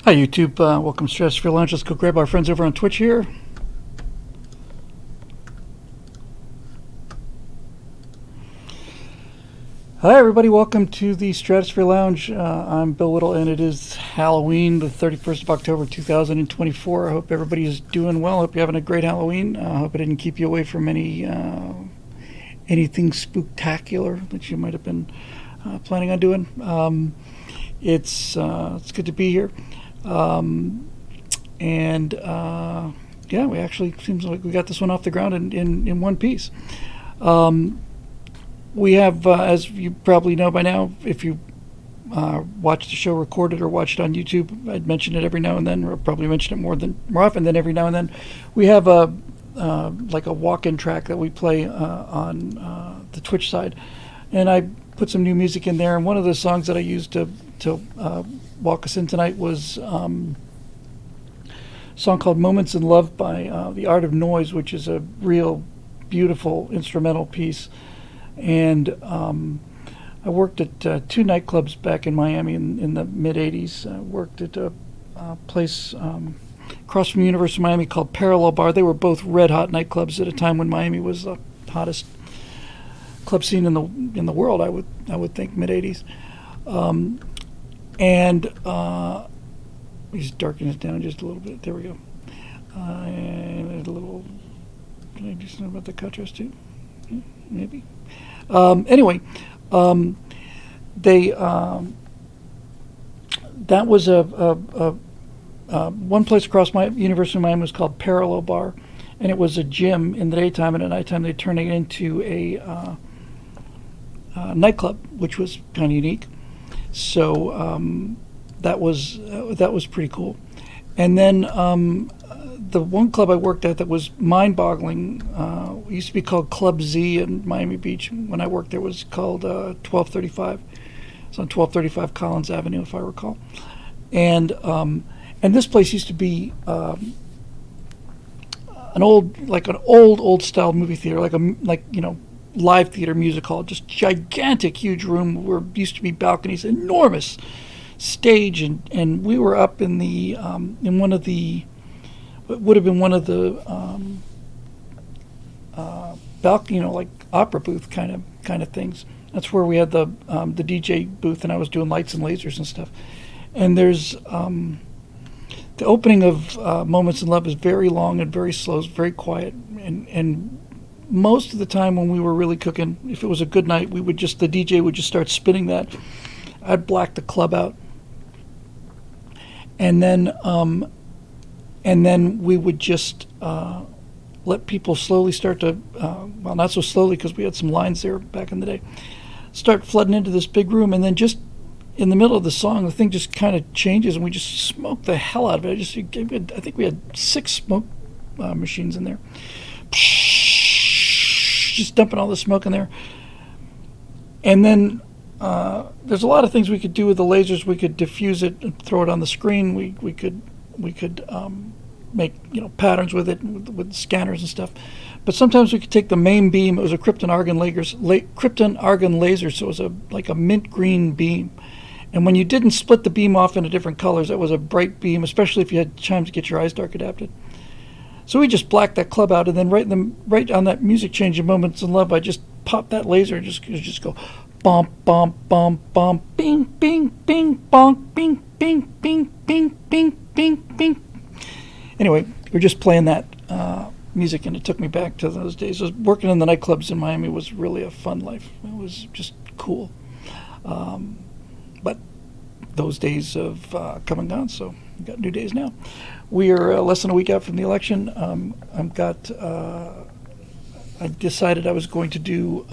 Hi YouTube, welcome to Stratosphere Lounge. Let's go grab our friends over on Twitch here. Hi everybody, welcome to the Stratosphere Lounge. I'm Bill Whittle and it is Halloween, the 31st of October 2024. I hope everybody is doing well. I hope you're having a great Halloween. I hope it didn't keep you away from anything spooktacular that you might have been planning on doing. It's good to be here. Yeah, we actually seems like we got this one off the ground in one piece. We have, as you probably know by now, if you watch the show recorded or watch it on YouTube, I'd mention it every now and then, or probably mention it more often than every now and then. We have like a walk-in track that we play on the Twitch side, and I put some new music in there. And one of the songs that I used to walk us in tonight was a song called Moments in Love by The Art of Noise, which is a real beautiful instrumental piece. And I worked at two nightclubs back in Miami in the mid-'80s. I worked at a place across from the University of Miami called Parallel Bar. They were both red-hot nightclubs at a time when Miami was the hottest club scene in the world, I would think, mid-'80s. Just darken it down just a little bit. There we go. And a little. Can I do something about the contrast too? Maybe. Anyway, they that was a one place across my University of Miami was called Parallel Bar, and it was a gym in the daytime, and at nighttime they turned it into a nightclub, which was kind of unique. So that was pretty cool. And then the one club I worked at that was mind-boggling used to be called Club Z in Miami Beach. When I worked there, it was called 1235. It's on 1235 Collins Avenue, if I recall. And this place used to be an old style movie theater, like live theater music hall, just gigantic, huge room where used to be balconies, enormous stage, and we were up in the in one of the what would have been one of the balcony, like opera booth kind of things. That's where we had the DJ booth, and I was doing lights and lasers and stuff. And there's the opening of Moments in Love is very long and very slow, it's very quiet, and most of the time when we were really cooking, if it was a good night, the DJ would just start spinning that. I'd black the club out, and then we would just let people slowly start to, well, not so slowly because we had some lines there back in the day, start flooding into this big room, and then just in the middle of the song, the thing just kind of changes, and we just smoked the hell out of it. I think we had 6 smoke machines in there, just dumping all the smoke in there. And then there's a lot of things we could do with the lasers. We could diffuse it and throw it on the screen. We could make patterns with it with scanners and stuff. But sometimes we could take the main beam. It was a krypton argon laser, so it was like a mint green beam. And when you didn't split the beam off into different colors, that was a bright beam, especially if you had time to get your eyes dark adapted. So we just blacked that club out, and then right on that music change in Moments in Love, I just popped that laser and just go bump bump bump bump bing bing bing bonk bing bing bing bing bing bing bing. Anyway, we're just playing that music, and it took me back to those days. Working in the nightclubs in Miami was really a fun life. It was just cool. But those days have come and gone, so we've got new days now. We are less than a week out from the election. I decided I was going to do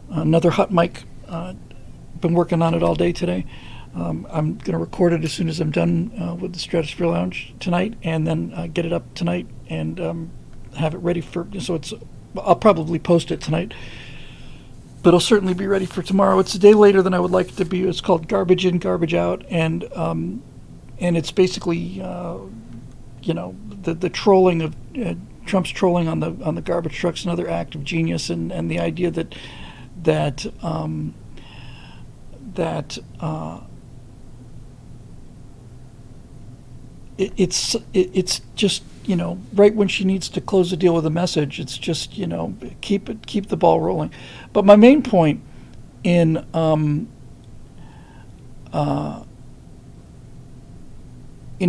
another hot mic. Been working on it all day today. I'm going to record it as soon as I'm done with the Stratosphere Lounge tonight, and then get it up tonight and have it ready I'll probably post it tonight, but it'll certainly be ready for tomorrow. It's a day later than I would like it to be. It's called Garbage In, Garbage Out, and it's basically the trolling of Trump's trolling on the garbage trucks, another act of genius, and the idea that it's just, right when she needs to close the deal with a message, it's just, keep the ball rolling. But my main point in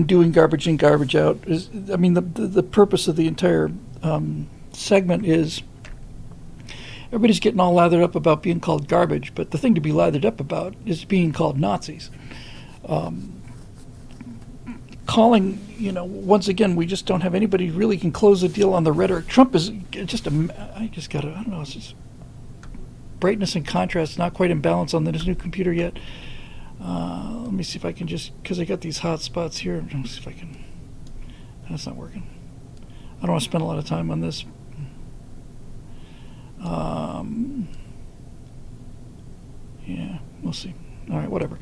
doing garbage in, garbage out is, I mean, the purpose of the entire segment is everybody's getting all lathered up about being called garbage, but the thing to be lathered up about is being called Nazis. Calling, once again, we just don't have anybody who really can close the deal on the rhetoric. Trump is just I don't know, it's just brightness and contrast, not quite in balance on this new computer yet. Let me see if I can because I got these hot spots here. Let me see if I can. That's not working. I don't want to spend a lot of time on this. Yeah, we'll see. All right, whatever.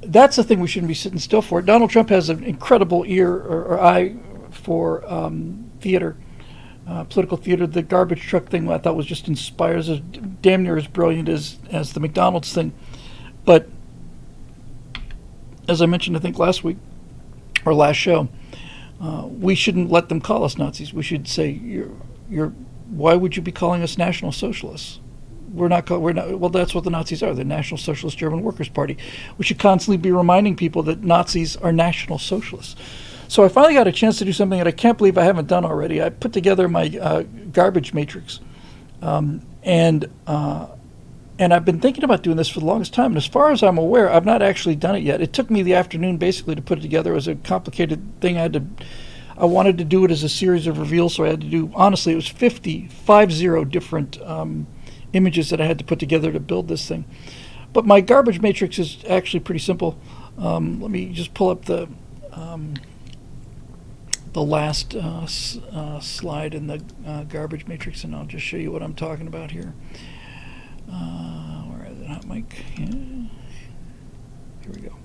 That's the thing we shouldn't be sitting still for. Donald Trump has an incredible ear or eye for theater, political theater. The garbage truck thing I thought was just inspires, damn near as brilliant as the McDonald's thing. But as I mentioned, I think last week or last show, we shouldn't let them call us Nazis. We should say, why would you be calling us National Socialists? We're not. Well, that's what the Nazis are. The National Socialist German Workers' Party. We should constantly be reminding people that Nazis are National Socialists. So I finally got a chance to do something that I can't believe I haven't done already. I put together my garbage matrix, and I've been thinking about doing this for the longest time. And as far as I'm aware, I've not actually done it yet. It took me the afternoon basically to put it together. It was a complicated thing. I wanted to do it as a series of reveals, so I had to do. Honestly, it was 50 different images that I had to put together to build this thing. But my garbage matrix is actually pretty simple. Let me just pull up the last slide in the garbage matrix, and I'll just show you what I'm talking about here. Where is it? Hot mic. Yeah. Here we go.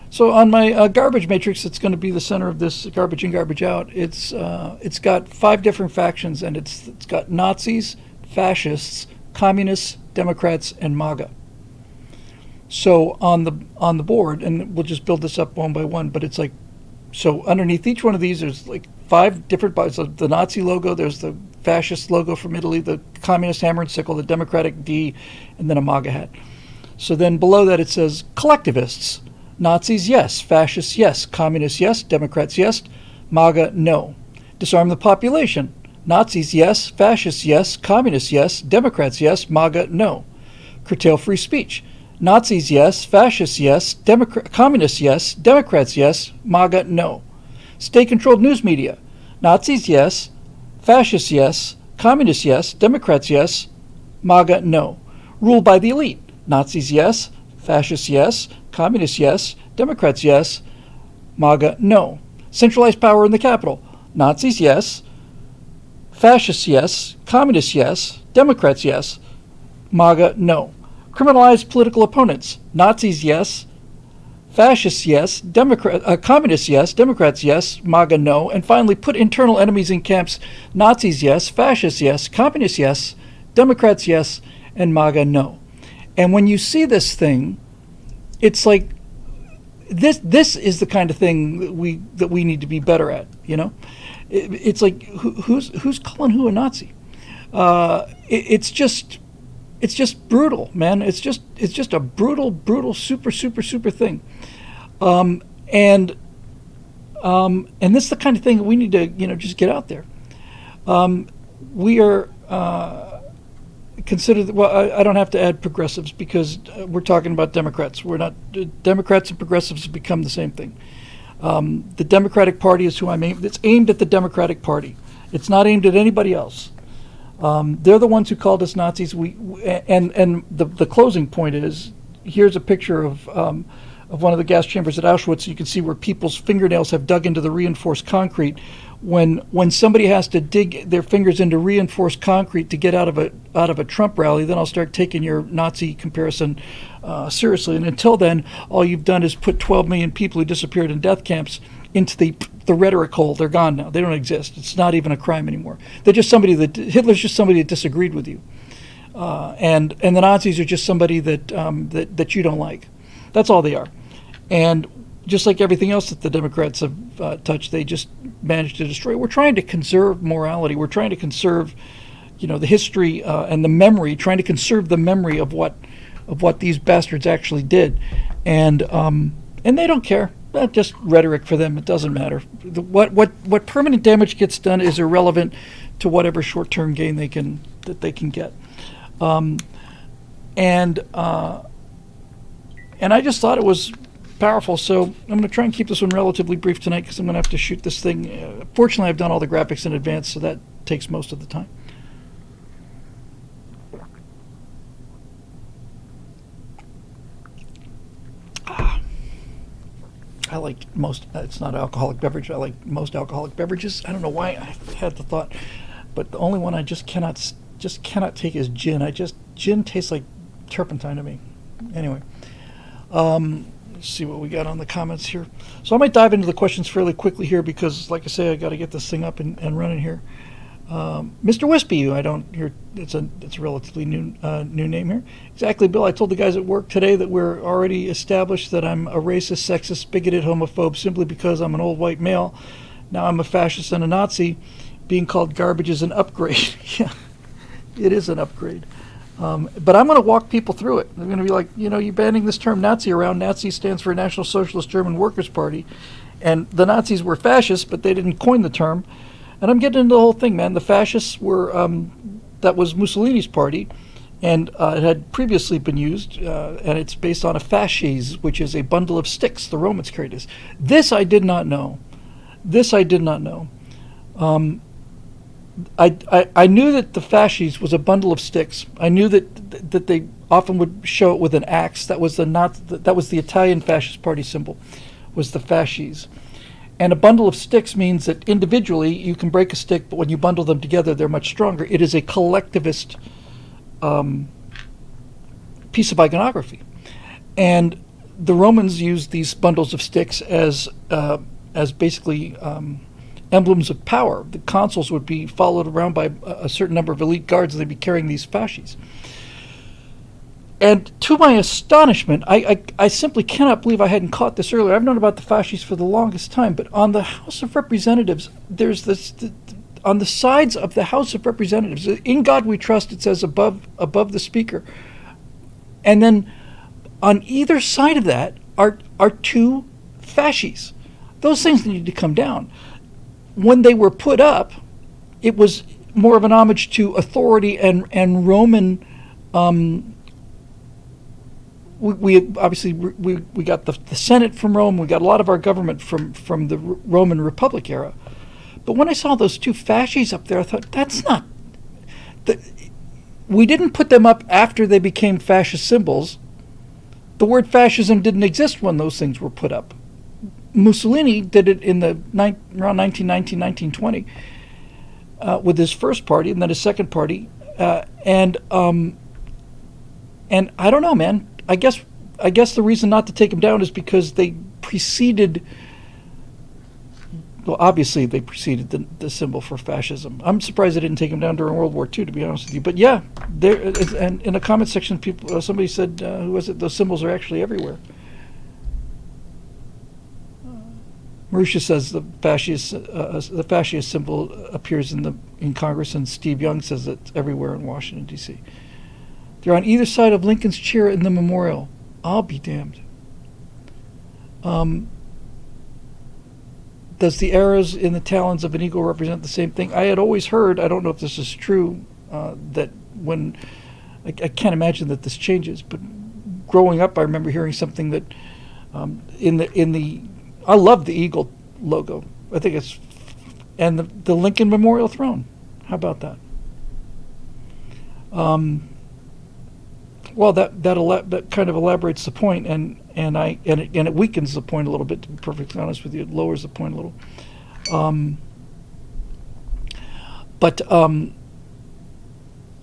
So on my garbage matrix, it's going to be the center of this garbage in, garbage out. It's got 5 different factions, and it's got Nazis, fascists, communists, Democrats, and MAGA. So on the board, and we'll just build this up one by one, but it's like, so underneath each one of these, there's like 5 different parts. So the Nazi logo, there's the fascist logo from Italy, the communist hammer and sickle, the Democratic D, and then a MAGA hat. So then below that it says collectivists. Nazis, yes. Fascists, yes. Communists, yes. Democrats, yes. MAGA, no. Disarm the population. Nazis, yes. Fascists, yes. Communists, yes. Democrats, yes. MAGA, no. Curtail free speech. Nazis, yes. Fascists, yes. Communists, yes. Democrats, yes. MAGA, no. State-controlled news media. Nazis, yes. Fascists, yes. Communists, yes. Democrats, yes. MAGA, no. Ruled by the elite. Nazis, yes. Fascists, yes. Communists, yes. Democrats, yes. MAGA, no. Centralized power in the capital. Nazis, yes. Fascists, yes. Communists, yes. Democrats, yes. MAGA, no. Criminalize political opponents. Nazis, yes. Fascists, yes. Communists, yes. Democrats, yes. MAGA, no. And finally, put internal enemies in camps. Nazis, yes. Fascists, yes. Communists, yes. Democrats, yes. And MAGA, no. And when you see this thing, it's like this is the kind of thing that we need to be better at. It's like who's calling who a Nazi? It's just brutal, man. It's just a brutal, super thing. And this is the kind of thing that we need to just get out there. We are considered. Well, I don't have to add progressives because we're talking about Democrats. We're not Democrats and progressives have become the same thing. The Democratic Party is who I'm aimed. It's aimed at the Democratic Party. It's not aimed at anybody else. They're the ones who called us Nazis. And the closing point is, here's a picture of one of the gas chambers at Auschwitz. You can see where people's fingernails have dug into the reinforced concrete. When somebody has to dig their fingers into reinforced concrete to get out of a Trump rally, then I'll start taking your Nazi comparison seriously. And until then, all you've done is put 12 million people who disappeared in death camps into the rhetoric hole. They're gone now. They don't exist. It's not even a crime anymore. They're just Hitler's just somebody that disagreed with you, and the Nazis are just somebody that you don't like. That's all they are. And just like everything else that the Democrats have touched, they just managed to destroy. We're trying to conserve morality. We're trying to conserve, the history and the memory. Trying to conserve the memory of what these bastards actually did, and they don't care. That's just rhetoric for them. It doesn't matter. What permanent damage gets done is irrelevant to whatever short-term gain they can get. And I just thought it was powerful. So I'm going to try and keep this one relatively brief tonight because I'm going to have to shoot this thing. Fortunately, I've done all the graphics in advance, so that takes most of the time. I like most, it's not an alcoholic beverage, I like most alcoholic beverages. I don't know why I had the thought, but the only one I just cannot take is gin. Gin tastes like turpentine to me. Anyway, let's see what we got on the comments here. So I might dive into the questions fairly quickly here because, like I say, I got to get this thing up and running here. Mr. Wispy, I don't hear. It's a relatively new name here. Exactly, Bill. I told the guys at work today that we're already established that I'm a racist, sexist, bigoted, homophobe simply because I'm an old white male. Now I'm a fascist and a Nazi. Being called garbage is an upgrade. Yeah, it is an upgrade. But I'm going to walk people through it. I'm going to be like, you're banning this term Nazi around. Nazi stands for National Socialist German Workers' Party, and the Nazis were fascists, but they didn't coin the term. And I'm getting into the whole thing, man. The fascists were, that was Mussolini's party, and it had previously been used, and it's based on a fasces, which is a bundle of sticks. The Romans carried this. This I did not know. I knew that the fasces was a bundle of sticks. I knew that they often would show it with an axe. That was the Italian fascist party symbol, was the fasces. And a bundle of sticks means that individually you can break a stick, but when you bundle them together, they're much stronger. It is a collectivist piece of iconography. And the Romans used these bundles of sticks as basically emblems of power. The consuls would be followed around by a certain number of elite guards, and they'd be carrying these fasces. And to my astonishment, I simply cannot believe I hadn't caught this earlier. I've known about the fasces for the longest time, but on the House of Representatives, there's this, on the sides of the House of Representatives, "In God We Trust," it says above the speaker. And then on either side of that are two fasces. Those things need to come down. When they were put up, it was more of an homage to authority and Roman. We obviously got the Senate from Rome. We got a lot of our government from the Roman Republic era. But when I saw those two fasces up there, I thought, that's not. We didn't put them up after they became fascist symbols. The word fascism didn't exist when those things were put up. Mussolini did it in around 1919, 1920 with his first party, and then his second party, and I don't know, man. I guess the reason not to take them down is because they preceded. Well, obviously they preceded the symbol for fascism. I'm surprised they didn't take them down during World War II, to be honest with you. But yeah, and in the comment section, somebody said, "Who was it? Those symbols are actually everywhere." Marusha says the fascist symbol appears in Congress, and Steve Young says it's everywhere in Washington, D.C. They're on either side of Lincoln's chair in the memorial. I'll be damned. Does the arrows in the talons of an eagle represent the same thing? I had always heard, I don't know if this is true, that when, I can't imagine that this changes, but growing up I remember hearing something that I love the eagle logo. I think it's, and the Lincoln Memorial Throne. How about that? Well, that kind of elaborates the point, and it weakens the point a little bit. To be perfectly honest with you, it lowers the point a little. But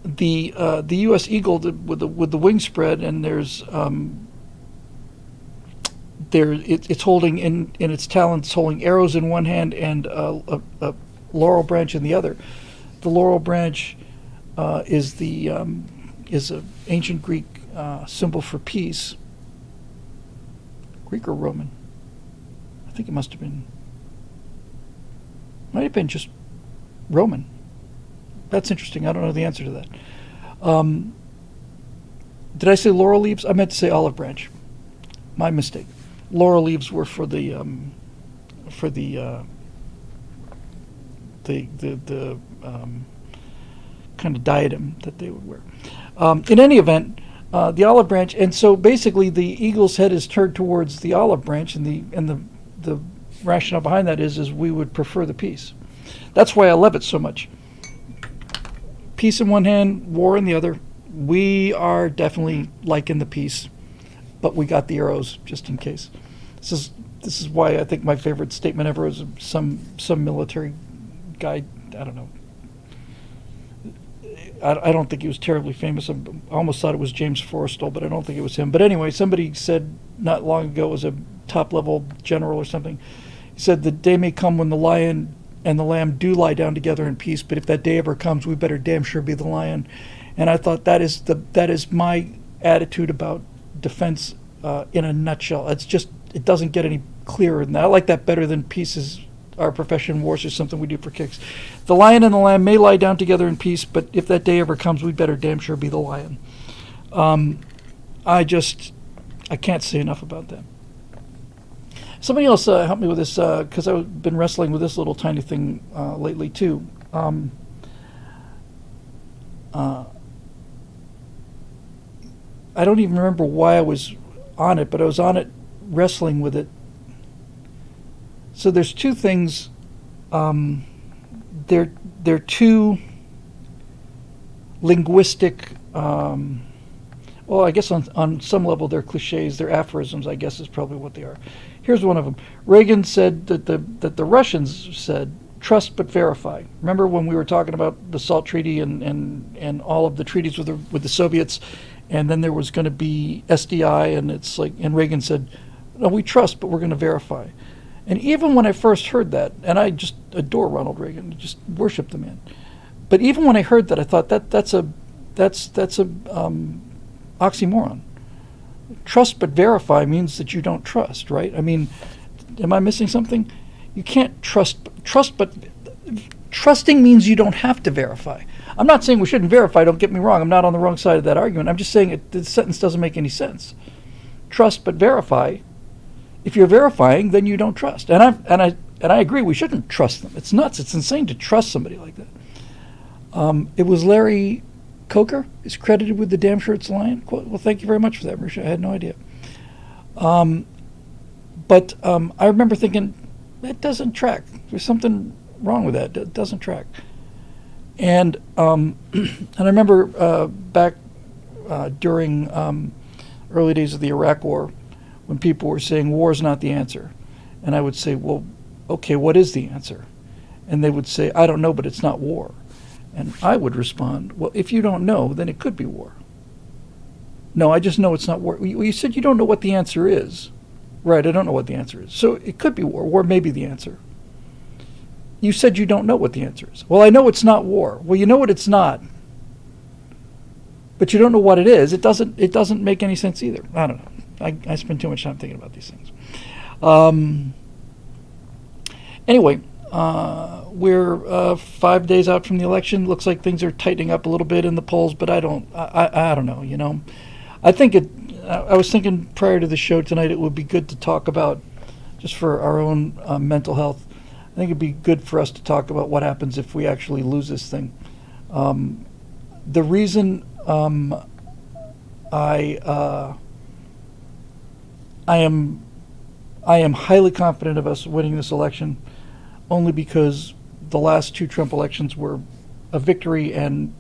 the U.S. eagle with the wing spread, and it's holding in its talons, holding arrows in one hand and a laurel branch in the other. The laurel branch is an ancient Greek symbol for peace. Greek or Roman? I think it might have been just Roman. That's interesting. I don't know the answer to that. Did I say laurel leaves? I meant to say olive branch. My mistake. Laurel leaves were for the kind of diadem that they would wear. In any event, the olive branch, and so basically the eagle's head is turned towards the olive branch, and the rationale behind that is we would prefer the peace. That's why I love it so much. Peace in one hand, war in the other. We are definitely liking the peace, but we got the arrows just in case. This is why I think my favorite statement ever is some military guy. I don't know. I don't think he was terribly famous. I almost thought it was James Forrestal, but I don't think it was him. But anyway, somebody said not long ago, it was a top-level general or something. He said, the day may come when the lion and the lamb do lie down together in peace, but if that day ever comes, we better damn sure be the lion. And I thought that is my attitude about defense in a nutshell. It doesn't get any clearer than that. I like that better than peace is our profession, wars is something we do for kicks. The lion and the lamb may lie down together in peace, but if that day ever comes, we better damn sure be the lion. I can't say enough about that. Somebody else helped me with this, because I've been wrestling with this little tiny thing lately too. I don't even remember why I was on it, but I was on it wrestling with it. So there's two things. They're two linguistic. Well, I guess on some level they're cliches. They're aphorisms, I guess, is probably what they are. Here's one of them. Reagan said that the Russians said, "Trust but verify." Remember when we were talking about the SALT Treaty and all of the treaties with the Soviets, and then there was going to be SDI, and it's like, and Reagan said, "No, we trust, but we're going to verify." And even when I first heard that, and I just adore Ronald Reagan, just worship the man, but even when I heard that, I thought that's a oxymoron. Trust but verify means that you don't trust, right? I mean, am I missing something? You can't trust, but trusting means you don't have to verify. I'm not saying we shouldn't verify, don't get me wrong. I'm not on the wrong side of that argument. I'm just saying the sentence doesn't make any sense. Trust but verify. If you're verifying, then you don't trust. And I agree, we shouldn't trust them. It's nuts. It's insane to trust somebody like that. It was Larry Coker is credited with the Damn Sure It's a Lion quote. Well, thank you very much for that, Marisha. I had no idea. But I remember thinking, that doesn't track. There's something wrong with that. It doesn't track. And I remember back during early days of the Iraq War, when people were saying war's not the answer. And I would say, well, okay, what is the answer? And they would say, I don't know, but it's not war. And I would respond, well, if you don't know, then it could be war. No, I just know it's not war. You said you don't know what the answer is. Right, I don't know what the answer is. So it could be war. War may be the answer. You said you don't know what the answer is. Well, I know it's not war. Well, you know what it's not. But you don't know what it is. It doesn't make any sense either. I don't know. I spend too much time thinking about these things. Anyway, we're 5 days out from the election. Looks like things are tightening up a little bit in the polls, but I don't know. You know, I think I was thinking prior to the show tonight, it would be good to talk about, just for our own mental health. I think it'd be good for us to talk about what happens if we actually lose this thing. The reason I am highly confident of us winning this election, only because the last two Trump elections were a victory, and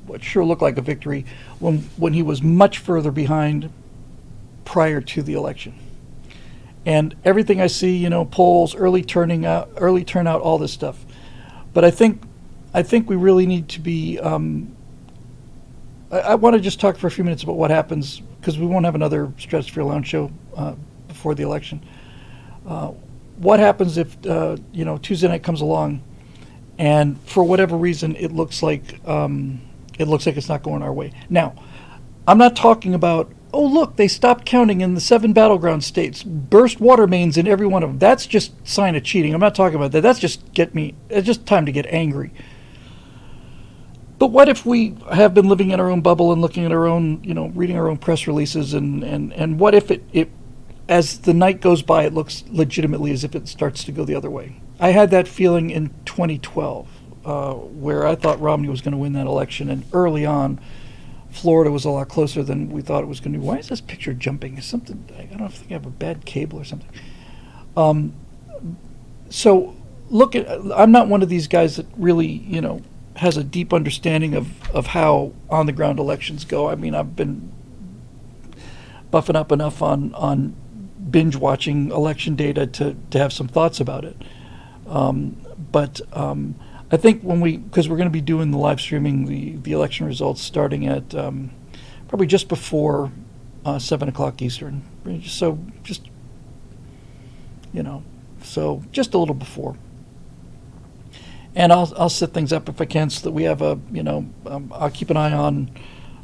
what sure looked like a victory when he was much further behind prior to the election. And everything I see, you know, polls, early turnout, all this stuff. But I think we really need to be. I want to just talk for a few minutes about what happens, because we won't have another Stratosphere Lounge show before the election. What happens if Tuesday night comes along, and for whatever reason it looks like it's not going our way? Now, I'm not talking about oh, look, they stopped counting in the 7 battleground states, burst water mains in every one of them. That's just sign of cheating. I'm not talking about that. That's just it's just time to get angry. But what if we have been living in our own bubble and looking at our own, reading our own press releases, and what if it as the night goes by, it looks legitimately as if it starts to go the other way? I had that feeling in 2012, where I thought Romney was going to win that election, and early on, Florida was a lot closer than we thought it was going to be. Why is this picture jumping? Is something? I don't know if I have a bad cable or something. So I'm not one of these guys that really, has a deep understanding of how on the ground elections go. I mean, I've been buffing up enough on binge watching election data to have some thoughts about it. But I think because we're going to be doing the live streaming the election results starting at probably just before 7 o'clock Eastern. So just a little before. And I'll set things up if I can so that we have I'll keep an eye on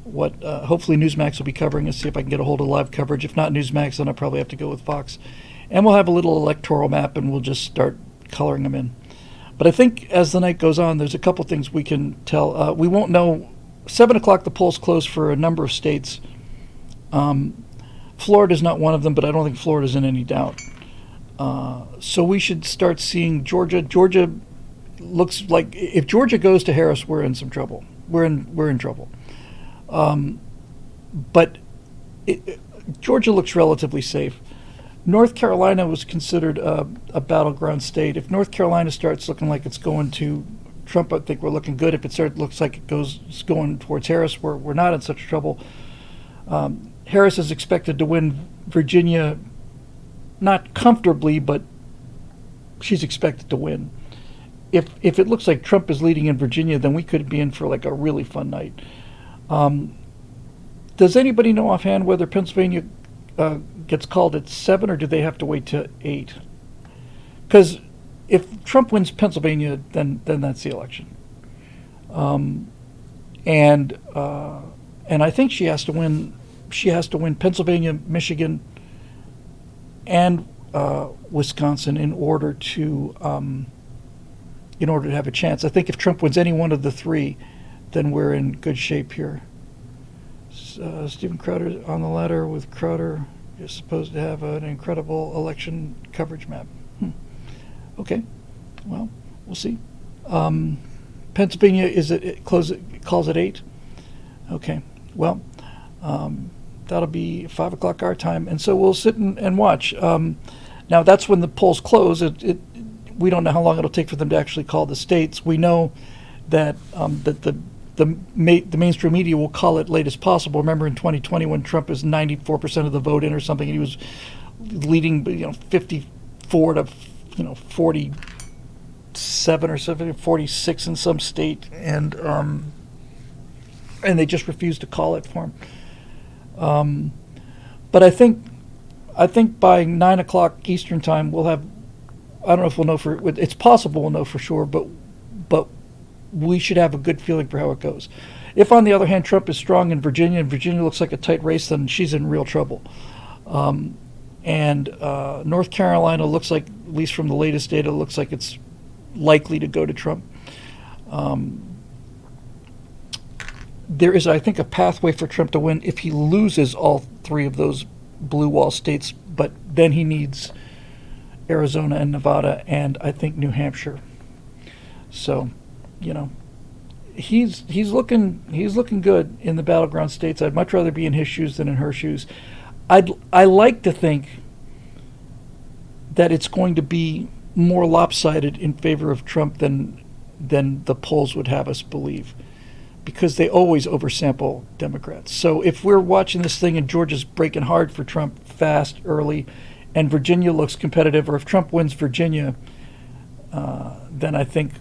what hopefully Newsmax will be covering and see if I can get a hold of live coverage. If not Newsmax, then I'll probably have to go with Fox. And we'll have a little electoral map and we'll just start coloring them in. But I think as the night goes on, there's a couple things we can tell. We won't know. 7 o'clock, the polls close for a number of states. Florida's not one of them, but I don't think Florida's in any doubt. So we should start seeing Georgia. Georgia looks like if Georgia goes to Harris, we're in some trouble. We're in trouble. But Georgia looks relatively safe. North Carolina was considered a battleground state. If North Carolina starts looking like it's going to Trump, I think we're looking good. If it looks like it's going towards Harris, we're not in such trouble. Harris is expected to win Virginia, not comfortably, but she's expected to win. If it looks like Trump is leading in Virginia, then we could be in for like a really fun night. Does anybody know offhand whether Pennsylvania gets called at 7 or do they have to wait till 8? Because if Trump wins Pennsylvania, then that's the election. And I think she has to win. She has to win Pennsylvania, Michigan, and Wisconsin in order to have a chance. I think if Trump wins any one of the three, then we're in good shape here. Stephen Crowder on the ladder with Crowder is supposed to have an incredible election coverage map. Okay, well, we'll see. Pennsylvania calls at 8. Okay, well, that'll be 5 o'clock our time, and so we'll sit and watch. Now that's when the polls close. We don't know how long it'll take for them to actually call the states. We know that the mainstream media will call it late as possible. Remember in 2020 when Trump is 94% of the vote in or something, and he was leading 54 to 47 or 46 in some state, and they just refused to call it for him. But I think by 9 o'clock Eastern time we'll have. I don't know if we'll know it's possible we'll know for sure, but we should have a good feeling for how it goes. If, on the other hand, Trump is strong in Virginia and Virginia looks like a tight race, then she's in real trouble. And North Carolina looks like, at least from the latest data, looks like it's likely to go to Trump. There is, I think, a pathway for Trump to win if he loses all three of those blue wall states, but then he needs Arizona and Nevada, and I think New Hampshire. So, he's looking good in the battleground states. I'd much rather be in his shoes than in her shoes. I like to think that it's going to be more lopsided in favor of Trump than the polls would have us believe, because they always oversample Democrats. So if we're watching this thing and Georgia's breaking hard for Trump fast early, and Virginia looks competitive, or if Trump wins Virginia, then I think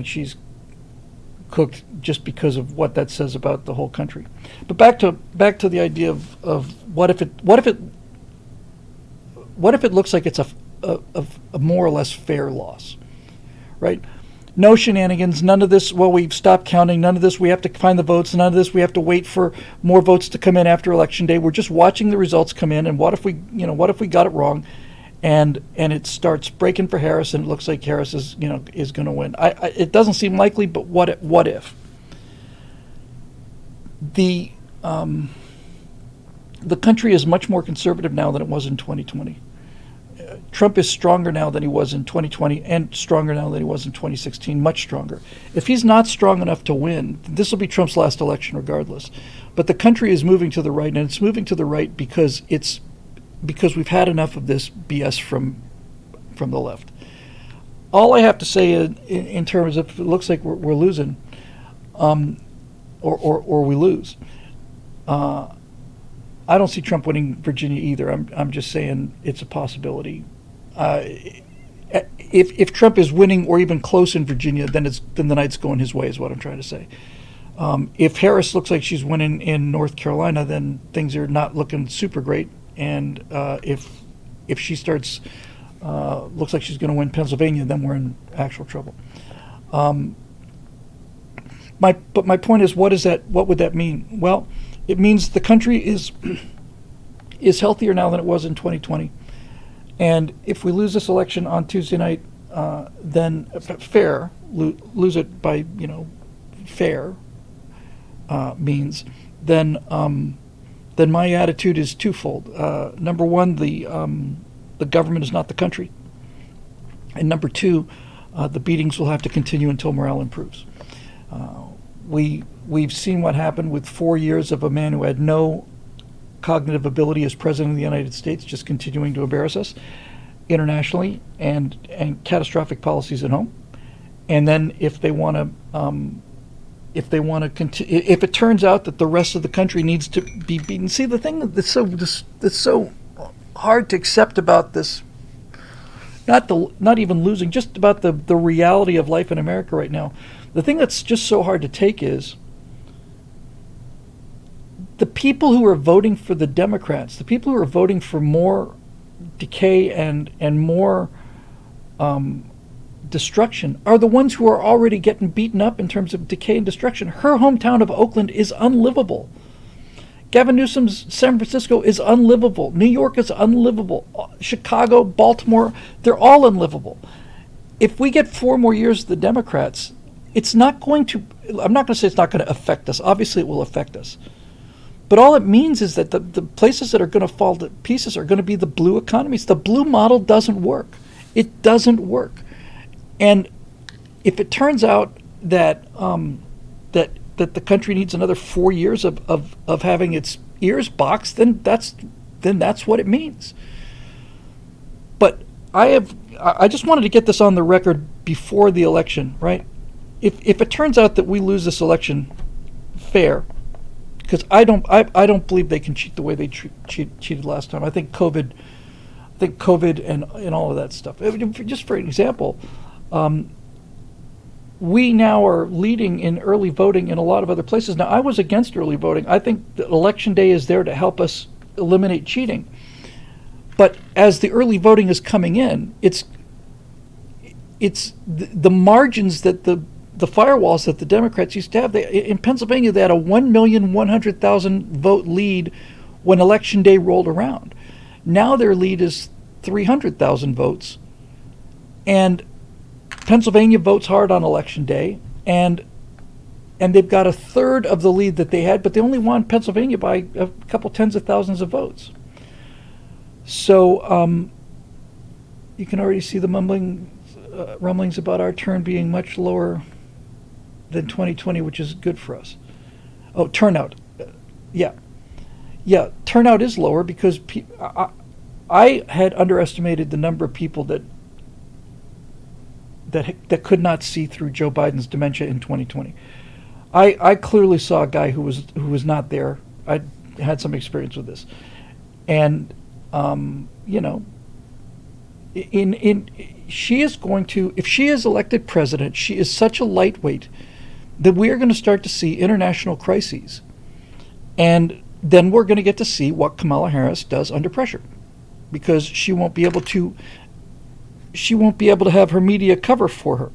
she's cooked just because of what that says about the whole country. But back to the idea of what if it looks like it's a more or less fair loss, right? No shenanigans, none of this, well, we've stopped counting, none of this, we have to find the votes, none of this, we have to wait for more votes to come in after Election Day. We're just watching the results come in, and what if we got it wrong, and it starts breaking for Harris, and it looks like Harris is going to win. It doesn't seem likely, but what if? The country is much more conservative now than it was in 2020. Trump is stronger now than he was in 2020 and stronger now than he was in 2016, much stronger. If he's not strong enough to win, this will be Trump's last election regardless. But the country is moving to the right, and it's moving to the right because we've had enough of this BS from the left. All I have to say in terms of, it looks like we're losing, or we lose. I don't see Trump winning Virginia either. I'm just saying it's a possibility. If Trump is winning or even close in Virginia, then the night's going his way, is what I'm trying to say. If Harris looks like she's winning in North Carolina, then things are not looking super great. And if she starts looks like she's going to win Pennsylvania, then we're in actual trouble. But my point is, what would that mean? Well, it means the country is healthier now than it was in 2020. And if we lose this election on Tuesday night, then lose it by fair means, then my attitude is twofold. Number one, the government is not the country, and number two, the beatings will have to continue until morale improves. We've seen what happened with 4 years of a man who had no cognitive ability as president of the United States, just continuing to embarrass us internationally, and catastrophic policies at home. And then if they want to continue, if it turns out that the rest of the country needs to be beaten. See, the thing that's so hard to accept about this, not even losing, just about the reality of life in America right now. The thing that's just so hard to take is the people who are voting for the Democrats, the people who are voting for more decay and more destruction, are the ones who are already getting beaten up in terms of decay and destruction. Her hometown of Oakland is unlivable. Gavin Newsom's San Francisco is unlivable. New York is unlivable. Chicago, Baltimore, they're all unlivable. If we get 4 more years of the Democrats, it's not going to, I'm not going to say it's not going to affect us. Obviously it will affect us. But all it means is that the places that are going to fall to pieces are going to be the blue economies. The blue model doesn't work. It doesn't work. And if it turns out that that the country needs another 4 years of having its ears boxed, then that's what it means. But I just wanted to get this on the record before the election, right? If it turns out that we lose this election fair, because I don't believe they can cheat the way they cheated last time. I think COVID and all of that stuff. Just for an example, we now are leading in early voting in a lot of other places. Now, I was against early voting. I think that Election Day is there to help us eliminate cheating. But as the early voting is coming in, it's the margins that the firewalls that the Democrats used to have. In Pennsylvania, they had a 1,100,000 vote lead when Election Day rolled around. Now their lead is 300,000 votes. And Pennsylvania votes hard on Election Day, and they've got a third of the lead that they had, but they only won Pennsylvania by a couple tens of thousands of votes. So you can already see the rumblings about our turn being much lower than 2020, which is good for us. Oh, turnout. Yeah, turnout is lower because I had underestimated the number of people that could not see through Joe Biden's dementia in 2020. I clearly saw a guy who was not there. I had some experience with this, and she is going to, if she is elected president, she is such a lightweight that we are going to start to see international crises, and then we're going to get to see what Kamala Harris does under pressure, because she won't be able to have her media cover for her.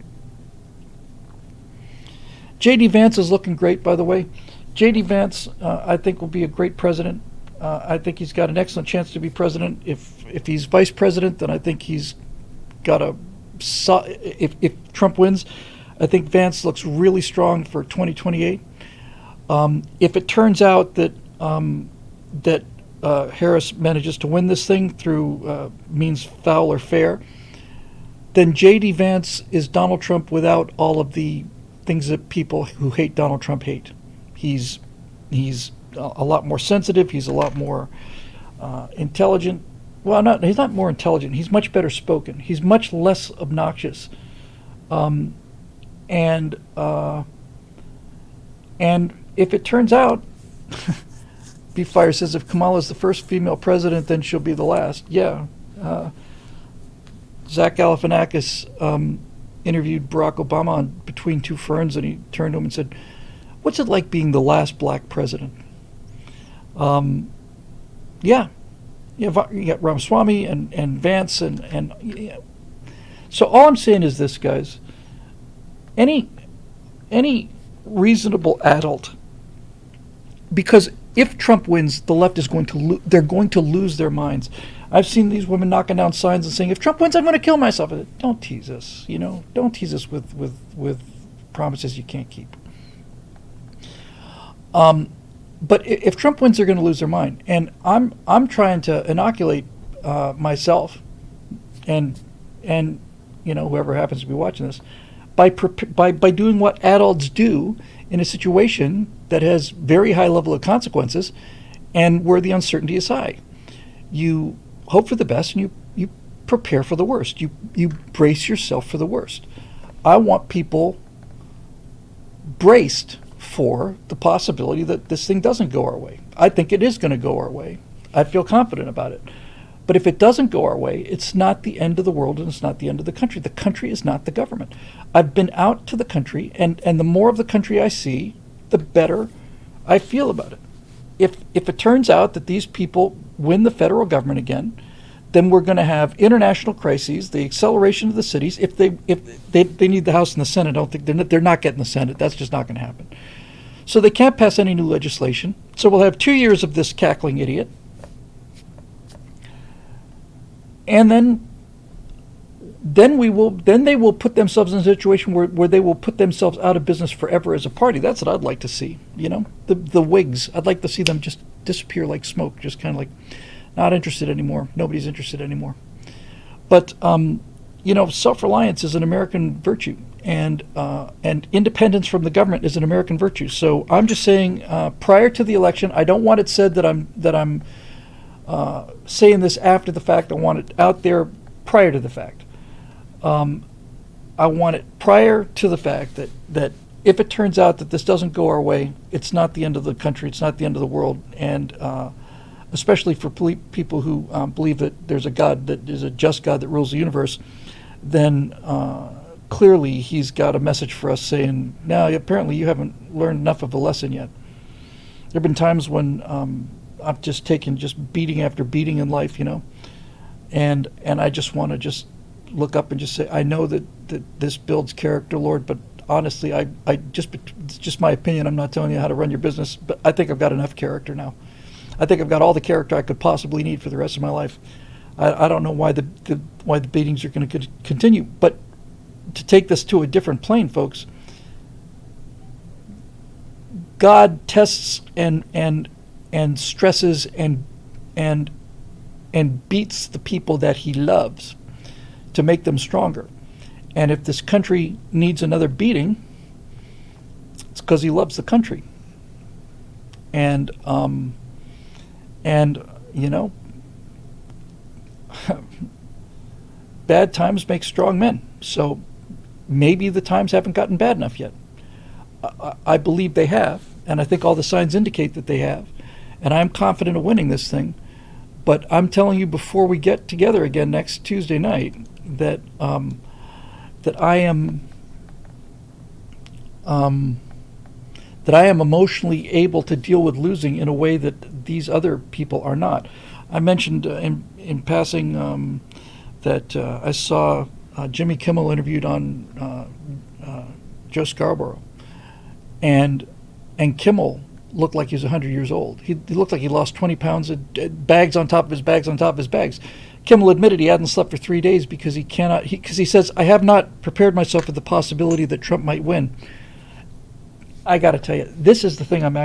J.D. Vance is looking great, by the way. J.D. Vance, I think, will be a great president. I think he's got an excellent chance to be president. If he's vice president, then I think he's got a. If Trump wins, I think Vance looks really strong for 2028. If it turns out that Harris manages to win this thing through means foul or fair, then J.D. Vance is Donald Trump without all of the things that people who hate Donald Trump hate. He's a lot more sensitive. He's a lot more intelligent. Well, he's not more intelligent. He's much better spoken. He's much less obnoxious. And if it turns out, B. Fire says, if Kamala's the first female president, then she'll be the last. Yeah. Zach Galifianakis interviewed Barack Obama on Between Two Ferns, and he turned to him and said, "What's it like being the last black president?" Yeah. You got Ramaswamy and Vance and yeah. So all I'm saying is this, guys. Any reasonable adult, because if Trump wins, the left is going to they're going to lose their minds. I've seen these women knocking down signs and saying, "If Trump wins, I'm going to kill myself." Don't tease us, Don't tease us with promises you can't keep. But if Trump wins, they're going to lose their mind, and I'm trying to inoculate myself, and whoever happens to be watching this, by doing what adults do in a situation that has very high level of consequences, and where the uncertainty is high. You hope for the best, and you prepare for the worst. You brace yourself for the worst. I want people braced for the possibility that this thing doesn't go our way. I think it is going to go our way. I feel confident about it. But if it doesn't go our way, it's not the end of the world, and it's not the end of the country. The country is not the government. I've been out to the country, and the more of the country I see, the better I feel about it. If it turns out that these people win the federal government again, then we're going to have international crises, the acceleration of the cities. If they need the House and the Senate, I don't think they're not getting the Senate. That's just not going to happen. So they can't pass any new legislation. So we'll have 2 years of this cackling idiot. And then they will put themselves in a situation where they will put themselves out of business forever as a party. That's what I'd like to see. The Whigs. I'd like to see them just disappear like smoke, just kind of like not interested anymore. Nobody's interested anymore. But self-reliance is an American virtue, and independence from the government is an American virtue. So I'm just saying, prior to the election, I don't want it said that I'm saying this after the fact. I want it out there prior to the fact. I want it prior to the fact that if it turns out that this doesn't go our way, it's not the end of the country, it's not the end of the world, and especially for people who believe that there's a God that is a just God that rules the universe, then clearly he's got a message for us saying, no, apparently you haven't learned enough of a lesson yet. There have been times when I've just taken beating after beating in life, and I just want to just look up and just say, I know that this builds character, Lord, but honestly, it's just my opinion. I'm not telling you how to run your business, but I think I've got enough character now. I think I've got all the character I could possibly need for the rest of my life. I don't know why the beatings are going to continue, but to take this to a different plane, folks, God tests and stresses and beats the people that he loves to make them stronger. And if this country needs another beating, it's because he loves the country. And bad times make strong men. So maybe the times haven't gotten bad enough yet. I believe they have, and I think all the signs indicate that they have. And I'm confident of winning this thing. But I'm telling you, before we get together again next Tuesday night, that I am emotionally able to deal with losing in a way that these other people are not. I mentioned in passing that I saw Jimmy Kimmel interviewed on Joe Scarborough, and Kimmel looked like he was 100 years old. He looked like he lost 20 pounds of bags on top of his bags on top of his bags. Kimmel admitted he hadn't slept for 3 days because he says, I have not prepared myself for the possibility that Trump might win. I got to tell you, this is the thing I'm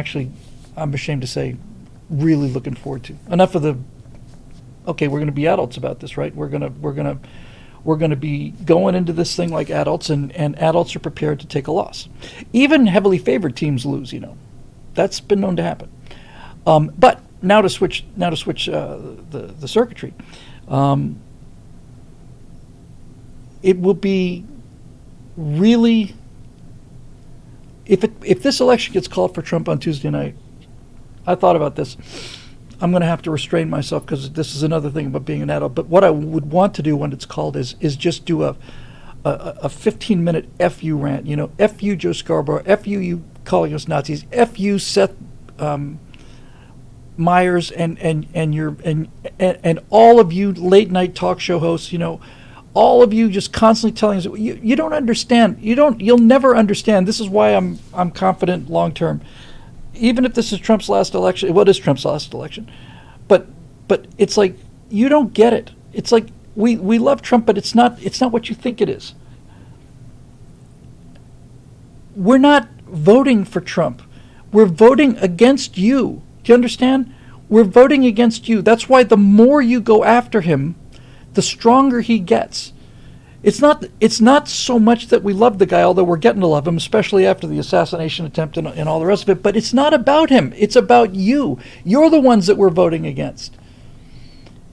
ashamed to say, really looking forward to. Enough of the, okay, we're going to be adults about this, right? We're going to be going into this thing like adults, and adults are prepared to take a loss. Even heavily favored teams lose, That's been known to happen. But now to switch the circuitry. It will be really, if this election gets called for Trump on Tuesday night, I thought about this. I'm going to have to restrain myself because this is another thing about being an adult. But what I would want to do when it's called is just do a 15-minute FU rant. F you Joe Scarborough, F you calling us Nazis, F you Seth Meyers, and all of you late night talk show hosts. All of you just constantly telling us you don't understand. You'll never understand. This is why I'm confident long term. Even if this is Trump's last election, what is Trump's last election? But it's like you don't get it. It's like we love Trump, but it's not what you think it is. We're not voting for Trump. We're voting against you. Do you understand? We're voting against you. That's why the more you go after him, the stronger he gets. It's not so much that we love the guy, although we're getting to love him, especially after the assassination attempt and all the rest of it. But it's not about him. It's about you. You're the ones that we're voting against.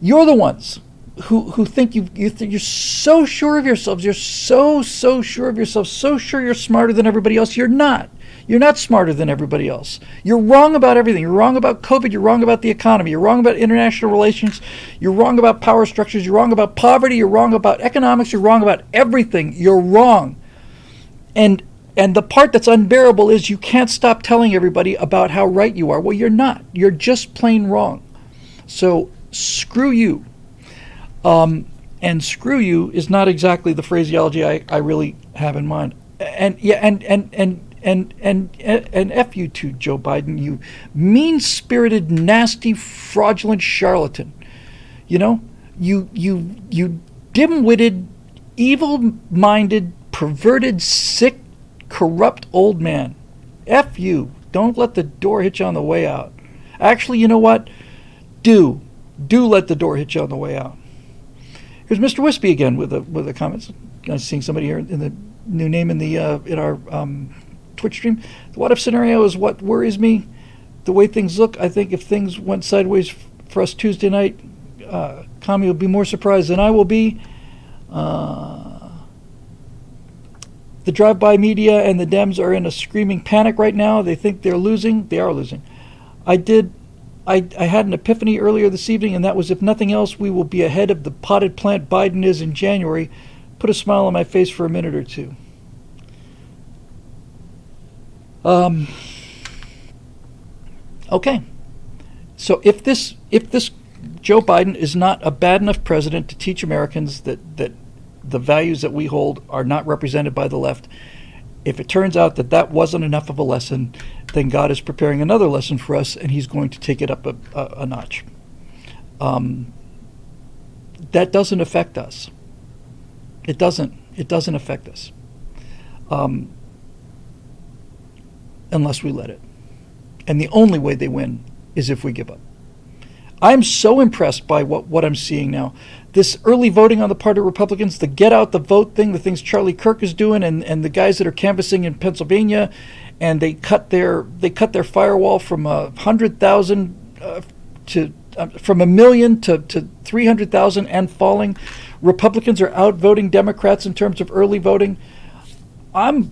You're the ones who think you're so sure of yourselves. You're so sure of yourself. So sure you're smarter than everybody else. You're not. You're not smarter than everybody else. You're wrong about everything. You're wrong about COVID. You're wrong about the economy. You're wrong about international relations. You're wrong about power structures. You're wrong about poverty. You're wrong about economics. You're wrong about everything. You're wrong. And the part that's unbearable is you can't stop telling everybody about how right you are. Well, you're not. You're just plain wrong. So screw you. And screw you is not exactly the phraseology I really have in mind. And F you too, Joe Biden, you mean-spirited, nasty, fraudulent charlatan. You dim-witted, evil-minded, perverted, sick, corrupt old man. F you. Don't let the door hit you on the way out. Actually, you know what? Do let the door hit you on the way out. Here's Mr. Wispy again with the comments. I'm seeing somebody here in the new name in our Twitch stream. The what if scenario is what worries me. The way things look, I think if things went sideways for us Tuesday night, Kami will be more surprised than I will be. The drive-by media and the Dems are in a screaming panic right now. They think they're losing. They are losing. I had an epiphany earlier this evening, and that was, if nothing else, we will be ahead of the potted plant Biden is in January. Put a smile on my face for a minute or two. Okay. So if this Joe Biden is not a bad enough president to teach Americans that the values that we hold are not represented by the left, if it turns out that wasn't enough of a lesson, then God is preparing another lesson for us, and he's going to take it up a notch. That doesn't affect us. It doesn't affect us. Unless we let it. And the only way they win is if we give up. I'm so impressed by what I'm seeing now. This early voting on the part of Republicans, the get out the vote thing, the things Charlie Kirk is doing, and the guys that are canvassing in Pennsylvania, and they cut their firewall from 100,000 from 1 million to 300,000 and falling. Republicans are outvoting Democrats in terms of early voting. I'm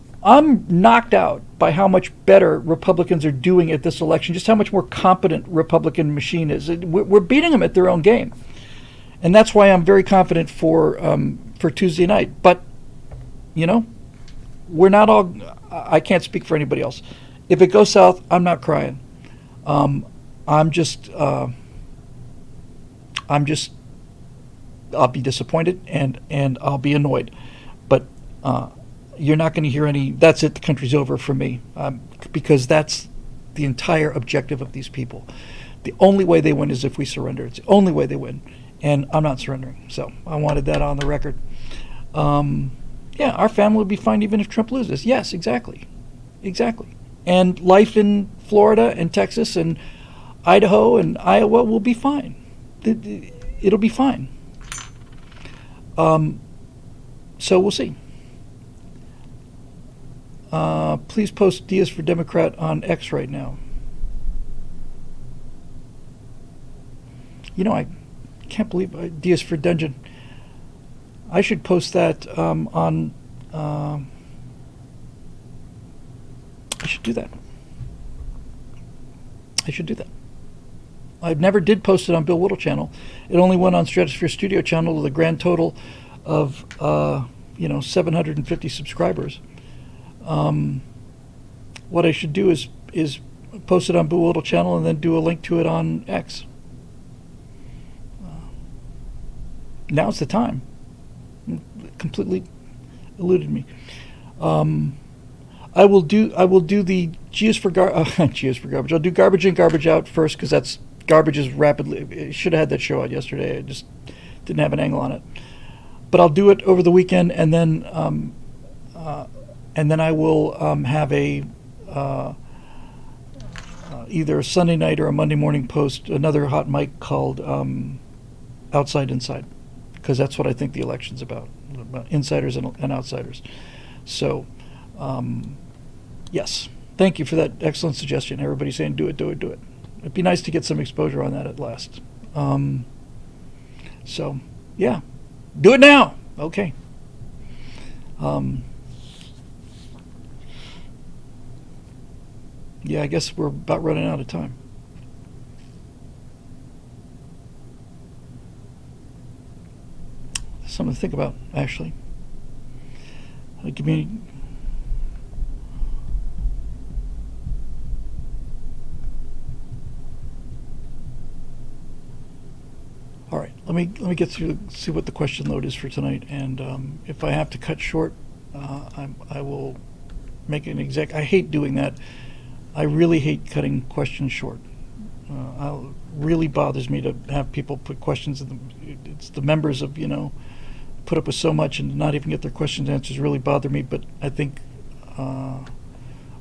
knocked out by how much better Republicans are doing at this election, just how much more competent Republican machine is. We're beating them at their own game. And that's why I'm very confident for Tuesday night. But, we're not all, I can't speak for anybody else. If it goes south, I'm not crying. I'll be disappointed and I'll be annoyed. But, you're not going to hear any, that's it, the country's over for me. because that's the entire objective of these people. The only way they win is if we surrender. It's the only way they win, and I'm not surrendering. So I wanted that on the record. Yeah, our family would be fine even if Trump loses. Yes, exactly. And life in Florida and Texas and Idaho and Iowa will be fine. It'll be fine. So we'll see. Please post Diaz for Democrat on X right now. You know, I can't believe Diaz for Dungeon. I should post that on. I should do that. I never did post it on Bill Whittle channel. It only went on Stratosphere Studio channel with a grand total of 750 subscribers. What I should do is post it on Bill Whittle channel and then do a link to it on X. Now's the time. Completely eluded me. I will do the G is for garbage. I'll do garbage in, garbage out first because that's garbage is rapidly. I should have had that show out yesterday. I just didn't have an angle on it. But I'll do it over the weekend, and then I will have a either a Sunday night or a Monday morning post another hot mic called Outside Inside, because that's what I think the election's about insiders and outsiders. So, yes, thank you for that excellent suggestion. Everybody's saying do it. It'd be nice to get some exposure on that at last. So, yeah, do it now. Okay. Yeah, I guess we're about running out of time. Something to think about, actually. Give me. All right, let me get through, see what the question load is for tonight, and if I have to cut short, I will make an exec. I hate doing that. I really hate cutting questions short. It really bothers me to have people put questions in it's the members of put up with so much and not even get their questions answers really bother me. But I think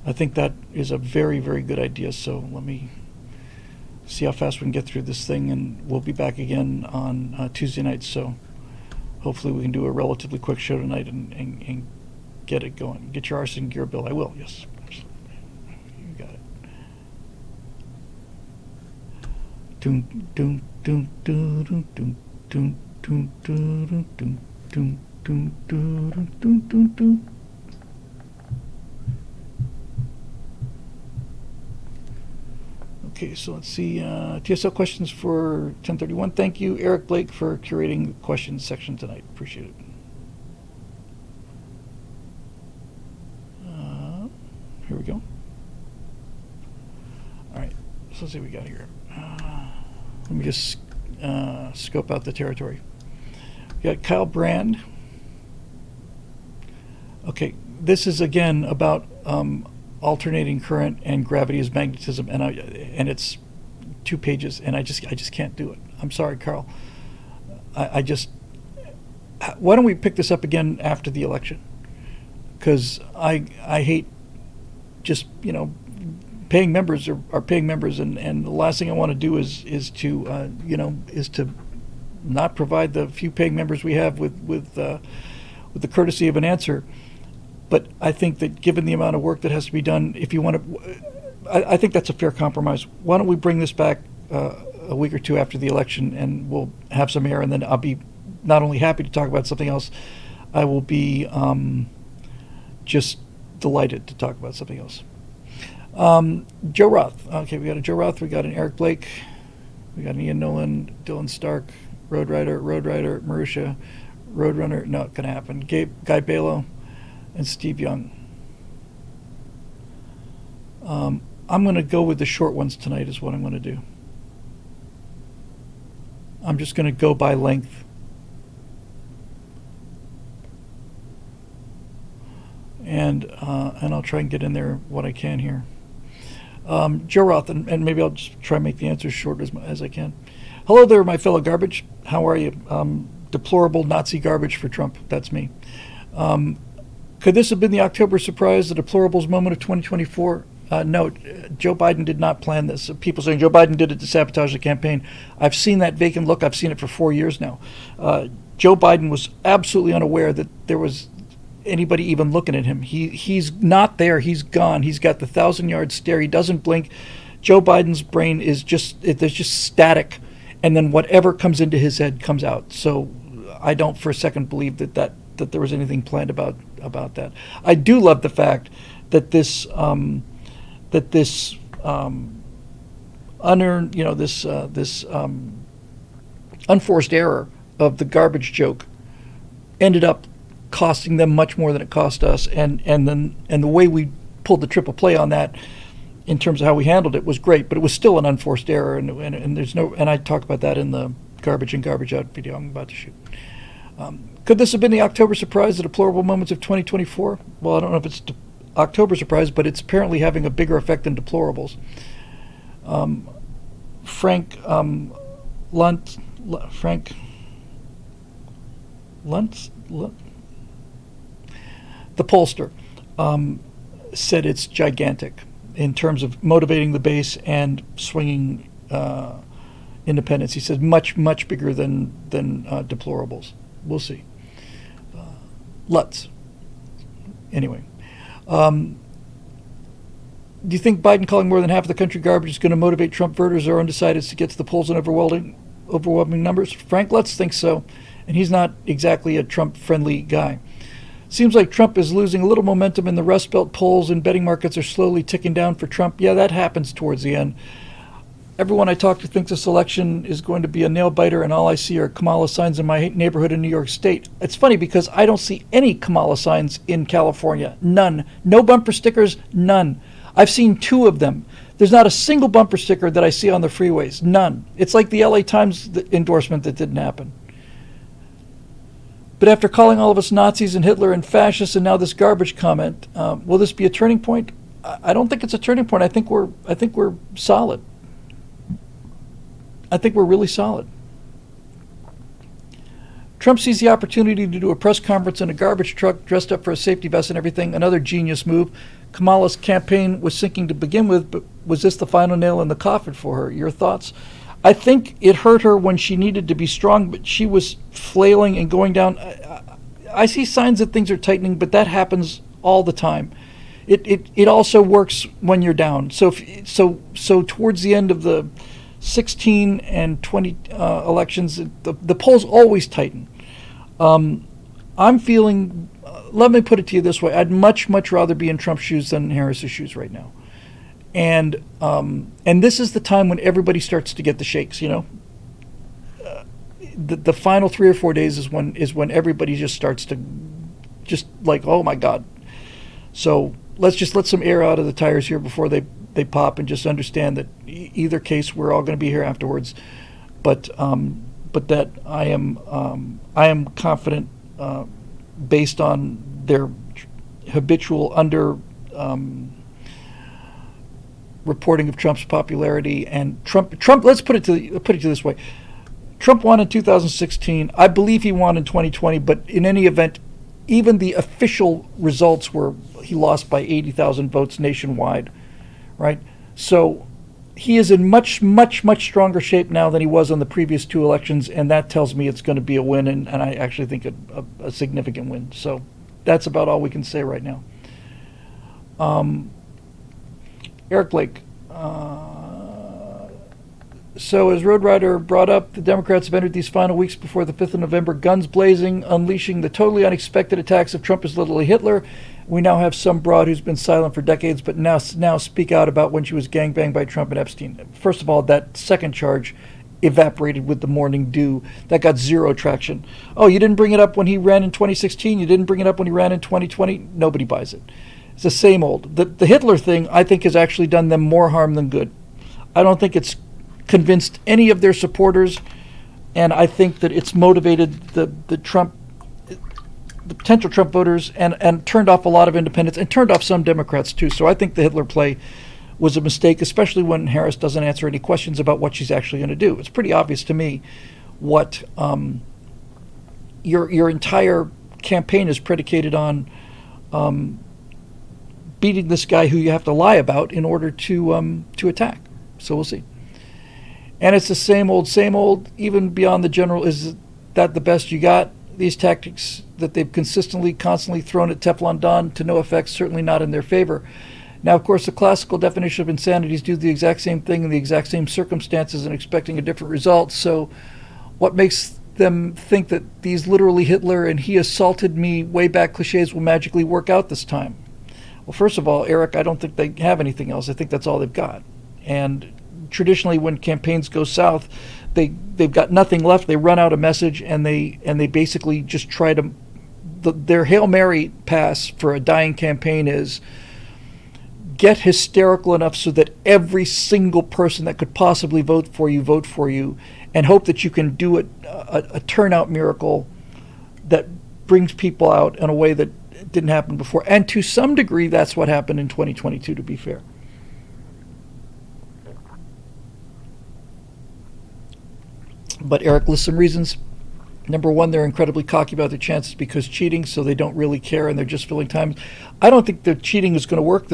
that is a very, very good idea. So let me see how fast we can get through this thing, and we'll be back again on Tuesday night. So hopefully we can do a relatively quick show tonight and get it going. Get your arson gear, Bill. I will. Yes. You got it. Doom doom doom doom doom doom doom doom doom doom doom doom doom doom doom doom. Okay, so let's see. TSL questions for 1031. Thank you, Eric Blake, for curating the questions section tonight. Appreciate it. Here we go. All right, so let's see what we got here. Let me just scope out the territory. We got Kyle Brand. Okay, this is again about alternating current and gravity as magnetism, and it's 2 pages, and I just can't do it. I'm sorry, Carl. I just. Why don't we pick this up again after the election? Because I hate just paying members are paying members, and the last thing I want to do is to not provide the few paying members we have with the courtesy of an answer. But I think that given the amount of work that has to be done, if you want to, I think that's a fair compromise. Why don't we bring this back a week or two after the election, and we'll have some air, and then I'll be not only happy to talk about something else, I will be just delighted to talk about something else. Joe Roth. Okay, we got a Joe Roth. We got an Eric Blake. We got an Ian Nolan, Dylan Stark, Road Rider, Marusha, Roadrunner. Not going to happen. Guy Balo, and Steve Young. I'm going to go with the short ones tonight is what I'm going to do. I'm just going to go by length. And I'll try and get in there what I can here. Joe Roth, and maybe I'll just try and make the answers short as I can. Hello there, my fellow garbage. How are you? Deplorable Nazi garbage for Trump. That's me. Could this have been the October surprise, the deplorables moment of 2024? No, Joe Biden did not plan this. People saying Joe Biden did it to sabotage the campaign. I've seen that vacant look. I've seen it for 4 years now. Joe Biden was absolutely unaware that there was anybody even looking at him. He's not there. He's gone. He's got the 1,000-yard stare. He doesn't blink. Joe Biden's brain is there's just static, and then whatever comes into his head comes out. So I don't for a second believe that there was anything planned about that. I do love the fact that this unearned, this unforced error of the garbage joke ended up costing them much more than it cost us, and the way we pulled the triple play on that in terms of how we handled it was great, but it was still an unforced error, and there's no, and I talk about that in the garbage in, garbage out video I'm about to shoot. Could this have been the October surprise, the deplorable moments of 2024? Well, I don't know if it's October surprise, but it's apparently having a bigger effect than deplorables. Frank Luntz, the pollster, said it's gigantic in terms of motivating the base and swinging independents. He said much bigger than deplorables. We'll see. Lutz. Anyway. Do you think Biden calling more than half of the country garbage is going to motivate Trump voters or undecideds to get to the polls in overwhelming numbers? Frank Lutz thinks so, and he's not exactly a Trump-friendly guy. Seems like Trump is losing a little momentum in the Rust Belt polls, and betting markets are slowly ticking down for Trump. Yeah, that happens towards the end. Everyone I talk to thinks this election is going to be a nail-biter, and all I see are Kamala signs in my neighborhood in New York State. It's funny because I don't see any Kamala signs in California. None. No bumper stickers, none. I've seen 2 of them. There's not a single bumper sticker that I see on the freeways. None. It's like the LA Times endorsement that didn't happen. But after calling all of us Nazis and Hitler and fascists and now this garbage comment, will this be a turning point? I don't think it's a turning point. I think we're solid. I think we're really solid. Trump sees the opportunity to do a press conference in a garbage truck dressed up for a safety vest and everything. Another genius move. Kamala's campaign was sinking to begin with, but was this the final nail in the coffin for her? Your thoughts? I think it hurt her when she needed to be strong, but she was flailing and going down. I see signs that things are tightening, but that happens all the time. It also works when you're down. So towards the end of the 16 and 20 elections, the polls always tighten. I'm feeling, let me put it to you this way, I'd much rather be in Trump's shoes than in Harris's shoes right now. And this is the time when everybody starts to get the shakes, The final 3 or 4 days is when everybody just starts to just like, oh my God. So let's just let some air out of the tires here before they pop, and just understand that either case we're all going to be here afterwards, but that I am confident based on their habitual reporting of Trump's popularity and Trump. Let's put it this way: Trump won in 2016. I believe he won in 2020, but in any event, even the official results were he lost by 80,000 votes nationwide. Right, so he is in much stronger shape now than he was on the previous 2 elections, and that tells me it's going to be a win, and I actually think a significant win. So that's about all we can say right now. Eric Blake. So as Road Rider brought up, the Democrats have entered these final weeks before the 5th of November, guns blazing, unleashing the totally unexpected attacks of Trump as literally Hitler. We now have some broad who's been silent for decades, but now speak out about when she was gangbanged by Trump and Epstein. First of all, that second charge evaporated with the morning dew. That got 0 traction. Oh, you didn't bring it up when he ran in 2016? You didn't bring it up when he ran in 2020? Nobody buys it. It's the same old. The Hitler thing, I think, has actually done them more harm than good. I don't think it's convinced any of their supporters, and I think that it's motivated the potential Trump voters and turned off a lot of independents and turned off some Democrats too. So I think the Hitler play was a mistake, especially when Harris doesn't answer any questions about what she's actually going to do. It's pretty obvious to me what your entire campaign is predicated on beating this guy who you have to lie about in order to attack. So we'll see. And it's the same old, even beyond the general. Is that the best you got? These tactics that they've constantly thrown at Teflon Don to no effect, certainly not in their favor. Now, of course, the classical definition of insanity is do the exact same thing in the exact same circumstances and expecting a different result. So what makes them think that these literally Hitler and he assaulted me way back cliches will magically work out this time? Well, first of all, Eric, I don't think they have anything else. I think that's all they've got. And traditionally, when campaigns go south, they've got nothing left. They run out of message, and they basically just try to. Their Hail Mary pass for a dying campaign is get hysterical enough so that every single person that could possibly vote for you, and hope that you can do a turnout miracle that brings people out in a way that didn't happen before. And to some degree, that's what happened in 2022, to be fair. But Eric lists some reasons. Number one, they're incredibly cocky about their chances because cheating, so they don't really care and they're just filling time. I don't think the cheating is going to work.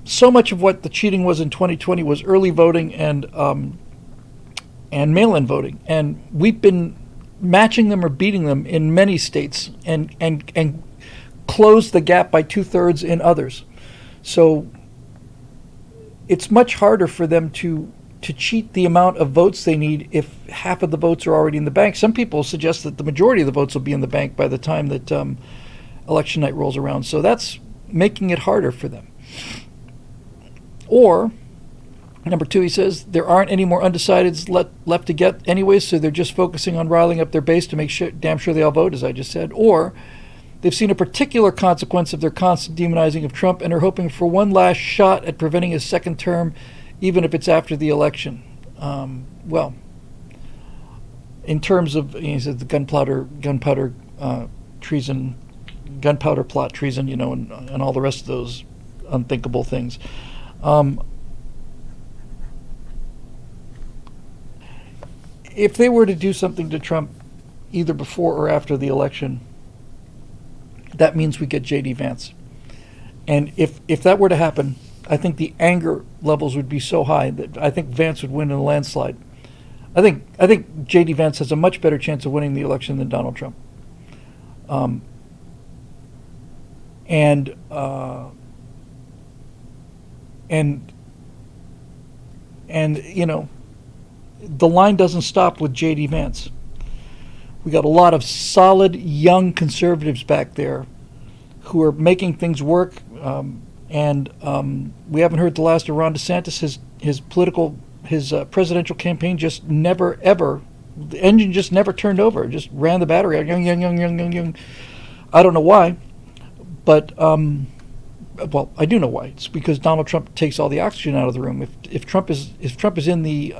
So much of what the cheating was in 2020 was early voting and mail-in voting, and we've been matching them or beating them in many states and closed the gap by 2/3 in others. So it's much harder for them to cheat the amount of votes they need if half of the votes are already in the bank. Some people suggest that the majority of the votes will be in the bank by the time that election night rolls around. So that's making it harder for them. Or, number two, he says, there aren't any more undecideds left to get anyway, so they're just focusing on riling up their base to make damn sure they all vote, as I just said. Or they've seen a particular consequence of their constant demonizing of Trump and are hoping for one last shot at preventing his second term, even if it's after the election. Well, in terms of, he said, the gunpowder treason, gunpowder plot treason, and all the rest of those unthinkable things. If they were to do something to Trump either before or after the election, that means we get J.D. Vance. And if that were to happen, I think the anger levels would be so high that I think Vance would win in a landslide. I think J.D. Vance has a much better chance of winning the election than Donald Trump. And the line doesn't stop with J.D. Vance. We got a lot of solid young conservatives back there who are making things work. And we haven't heard the last of Ron DeSantis. His presidential campaign just never, ever, the engine just never turned over. It just ran the battery out. Young. I don't know why, but well, I do know why. It's because Donald Trump takes all the oxygen out of the room. If Trump is in the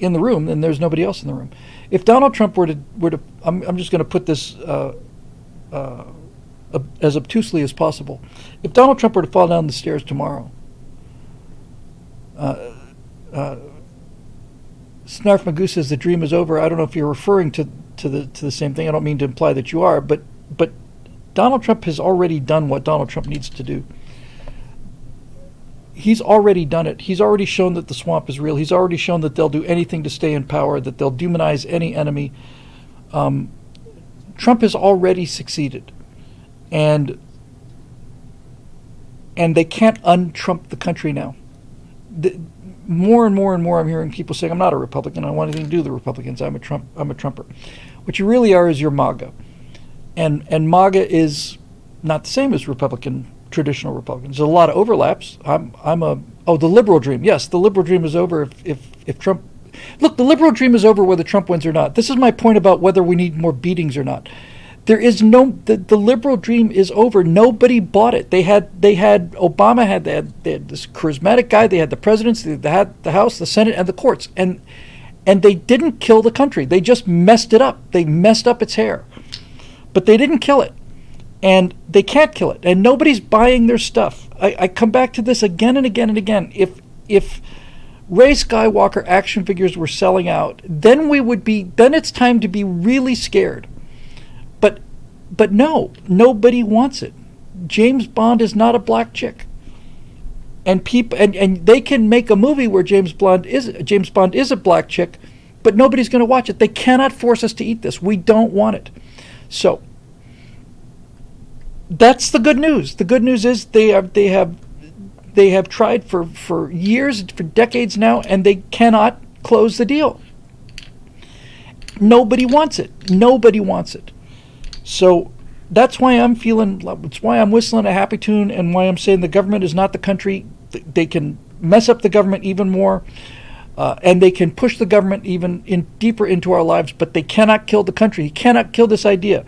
room, then there's nobody else in the room. If Donald Trump were to, I'm just going to put this as obtusely as possible. If Donald Trump were to fall down the stairs tomorrow, Snarf Magoo says the dream is over. I don't know if you're referring to the same thing. I don't mean to imply that you are, but Donald Trump has already done what Donald Trump needs to do. He's already done it. He's already shown that the swamp is real. He's already shown that they'll do anything to stay in power, that they'll demonize any enemy. Trump has already succeeded, and they can't un-Trump the country now. More and more I'm hearing people saying, I'm not a Republican, I don't want anything to do with the Republicans, I'm a Trumper. What you really are is you're MAGA. And MAGA is not the same as traditional Republicans. There's a lot of overlaps. The liberal dream. Yes, the liberal dream is over if Trump. Look, the liberal dream is over whether Trump wins or not. This is my point about whether we need more beatings or not. There is the liberal dream is over. Nobody bought it. They had Obama they had this charismatic guy. They had the presidency. They had the House, the Senate, and the courts. And they didn't kill the country. They just messed it up. They messed up its hair, but they didn't kill it. and they can't kill it, and nobody's buying their stuff. I come back to this again and again and again. If Rey Skywalker action figures were selling out, then it's time to be really scared. But no, nobody wants it. James Bond is not a black chick. And people and they can make a movie where James Bond is a black chick, but nobody's going to watch it. They cannot force us to eat this. We don't want it. So that's the good news. The good news is they have tried for years, for decades now, and they cannot close the deal. Nobody wants it. Nobody wants it. So that's why it's why I'm whistling a happy tune, and why I'm saying the government is not the country. They can mess up the government even more, and they can push the government even deeper into our lives, but they cannot kill the country. He cannot kill this idea.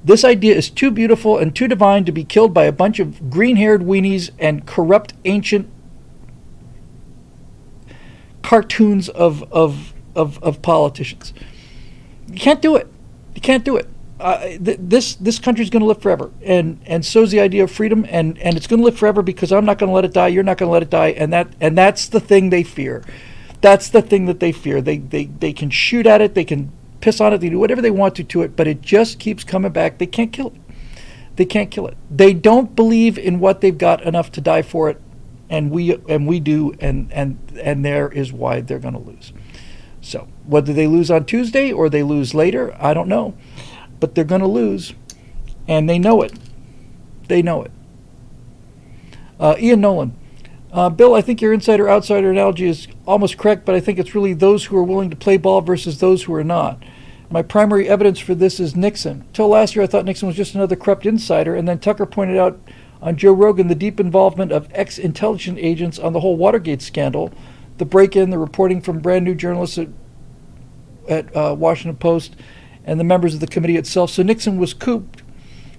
This idea is too beautiful and too divine to be killed by a bunch of green-haired weenies and corrupt ancient cartoons of politicians. You can't do it. You can't do it. This country's going to live forever, and so's the idea of freedom, and it's going to live forever because I'm not going to let it die. You're not going to let it die, and that's the thing they fear. That's the thing that they fear. They can shoot at it. They can piss on it. They do whatever they want to it, but it just keeps coming back. They can't kill it. They can't kill it. They don't believe in what they've got enough to die for it, and we do, and there is why they're going to lose. So whether they lose on Tuesday or they lose later, I don't know. But they're going to lose, and they know it. They know it. Ian Nolan. Bill, I think your insider-outsider analogy is almost correct, but I think it's really those who are willing to play ball versus those who are not. My primary evidence for this is Nixon. Till last year, I thought Nixon was just another corrupt insider, and then Tucker pointed out on Joe Rogan the deep involvement of ex-intelligence agents on the whole Watergate scandal, the break-in, the reporting from brand new journalists at Washington Post, and the members of the committee itself. So Nixon was couped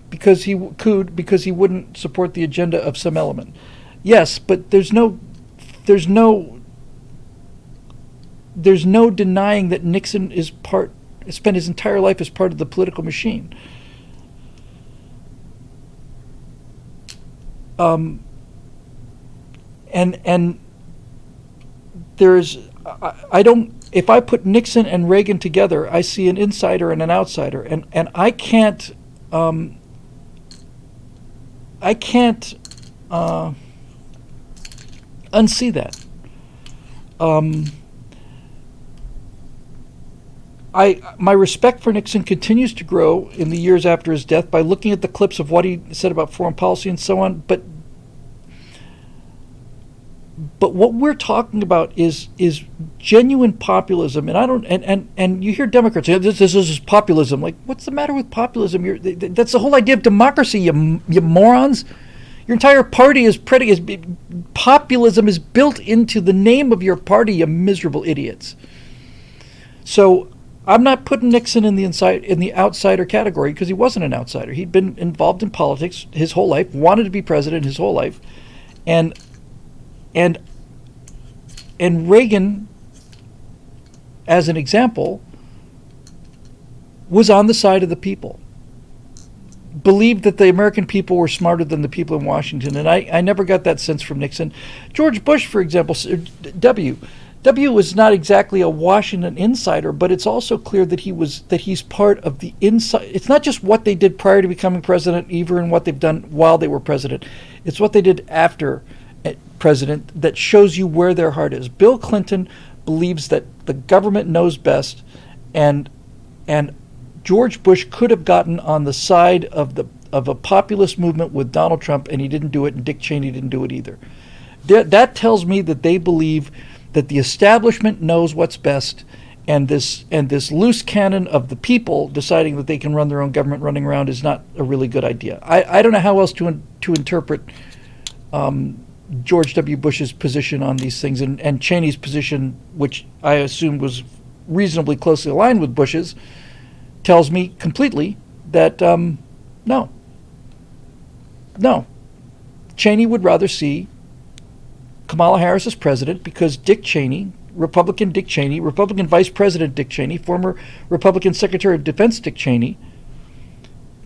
because he wouldn't support the agenda of some element. Yes, but there's no denying that Nixon spent his entire life as part of the political machine. And there's I don't. If I put Nixon and Reagan together, I see an insider and an outsider, and I can't unsee that. My respect for Nixon continues to grow in the years after his death by looking at the clips of what he said about foreign policy and so on. But what we're talking about is genuine populism, and I don't. And you hear Democrats say this is populism. Like, what's the matter with populism? That's the whole idea of democracy. You morons. Your entire party is populism is built into the name of your party. You miserable idiots. So I'm not putting Nixon in the outsider category because he wasn't an outsider. He'd been involved in politics his whole life, wanted to be president his whole life, and Reagan, as an example, was on the side of the people, believed that the American people were smarter than the people in Washington, and I never got that sense from Nixon. George Bush, for example, W was not exactly a Washington insider, but it's also clear that he's part of the inside. It's not just what they did prior to becoming president, even what they've done while they were president. It's what they did after president that shows you where their heart is. Bill Clinton believes that the government knows best, and George Bush could have gotten on the side of a populist movement with Donald Trump, and he didn't do it, and Dick Cheney didn't do it either. That tells me that they believe that the establishment knows what's best, and this loose cannon of the people deciding that they can run their own government running around is not a really good idea. I don't know how else to interpret George W. Bush's position on these things, and Cheney's position, which I assume was reasonably closely aligned with Bush's, tells me completely that no. Cheney would rather see Kamala Harris as president because Dick Cheney, Republican Vice President Dick Cheney, former Republican Secretary of Defense Dick Cheney,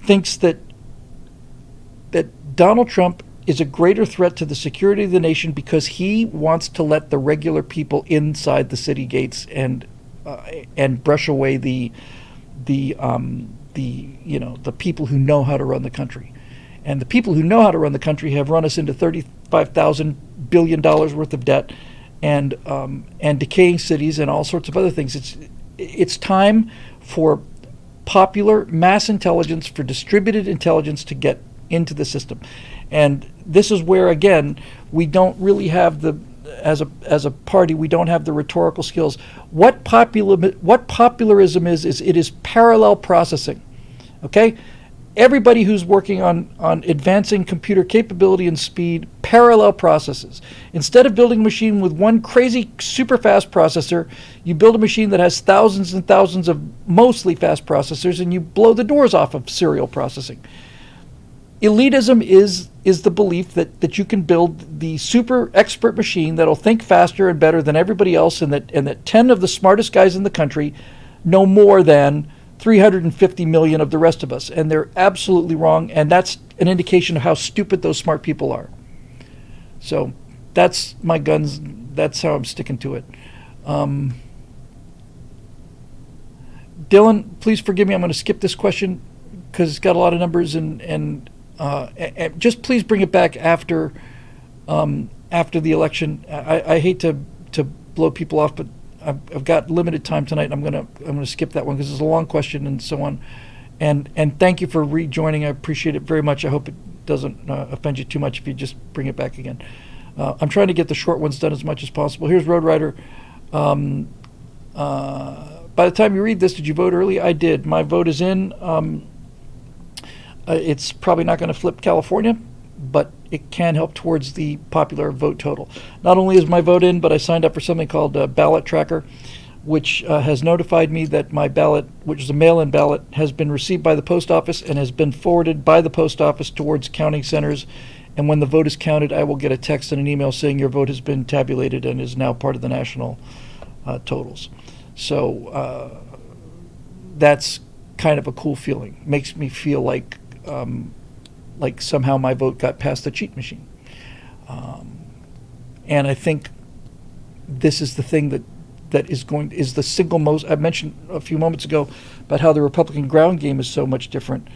thinks that Donald Trump is a greater threat to the security of the nation because he wants to let the regular people inside the city gates and brush away the people who know how to run the country. And the people who know how to run the country have run us into $35,000 billion worth of debt and decaying cities and all sorts of other things. It's time for popular mass intelligence, for distributed intelligence to get into the system. And this is where, again, we don't really have as a party, we don't have the rhetorical skills. What popularism is it is parallel processing. Okay? Everybody who's working on advancing computer capability and speed, parallel processes. Instead of building a machine with one crazy super fast processor, you build a machine that has thousands and thousands of mostly fast processors, and you blow the doors off of serial processing. Elitism is the belief that you can build the super expert machine that'll think faster and better than everybody else, and that 10 of the smartest guys in the country know more than 350 million of the rest of us. And they're absolutely wrong, and that's an indication of how stupid those smart people are. So that's my guns. That's how I'm sticking to it. Dylan, please forgive me. I'm going to skip this question because it's got a lot of numbers, and just please bring it back after the election. I hate to blow people off, but I've got limited time tonight. I'm gonna skip that one because it's a long question and so on. And thank you for rejoining. I appreciate it very much. I hope it doesn't offend you too much if you just bring it back again. I'm trying to get the short ones done as much as possible. Here's Road Rider. By the time you read this, did you vote early? I did. My vote is in. It's probably not going to flip California, but it can help towards the popular vote total. Not only is my vote in, but I signed up for something called Ballot Tracker, which has notified me that my ballot, which is a mail-in ballot, has been received by the post office and has been forwarded by the post office towards counting centers. And when the vote is counted, I will get a text and an email saying your vote has been tabulated and is now part of the national totals. So that's kind of a cool feeling. Makes me feel like somehow my vote got past the cheat machine. And I think this is the thing that is the single most. I mentioned a few moments ago about how the Republican ground game is so much different.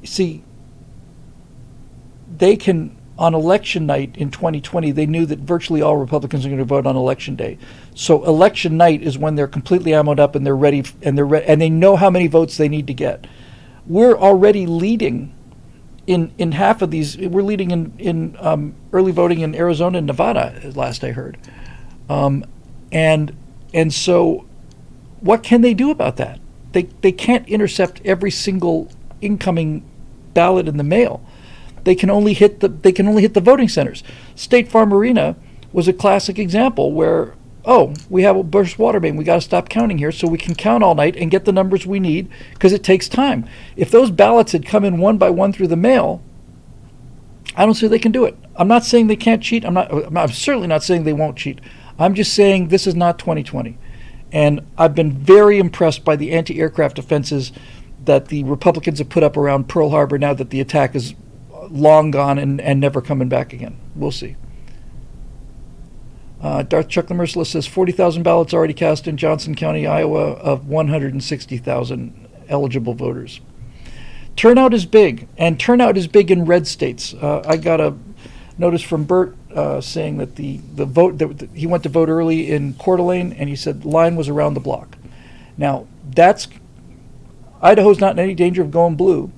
See, they can, on election night in 2020, they knew that virtually all Republicans are going to vote on election day. So election night is when they're completely ammoed up and they're ready, and they know how many votes they need to get. We're already leading in half of these. We're leading in early voting in Arizona and Nevada, last I heard. And so what can they do about that? They can't intercept every single incoming ballot in the mail. They can only hit the voting centers. State Farm Arena was a classic example where, we have a burst water main. We got to stop counting here so we can count all night and get the numbers we need because it takes time. If those ballots had come in one by one through the mail, I don't see they can do it. I'm not saying they can't cheat. I'm certainly not saying they won't cheat. I'm just saying this is not 2020. And I've been very impressed by the anti-aircraft defenses that the Republicans have put up around Pearl Harbor now that the attack is long gone and never coming back again. We'll see. Darth Chuck the Merciless says 40,000 ballots already cast in Johnson County, Iowa, of 160,000 eligible voters. Turnout is big, and turnout is big in red states. I got a notice from Bert saying that the vote that he went to vote early in Coeur d'Alene, and he said the line was around the block. Now Idaho's not in any danger of going blue,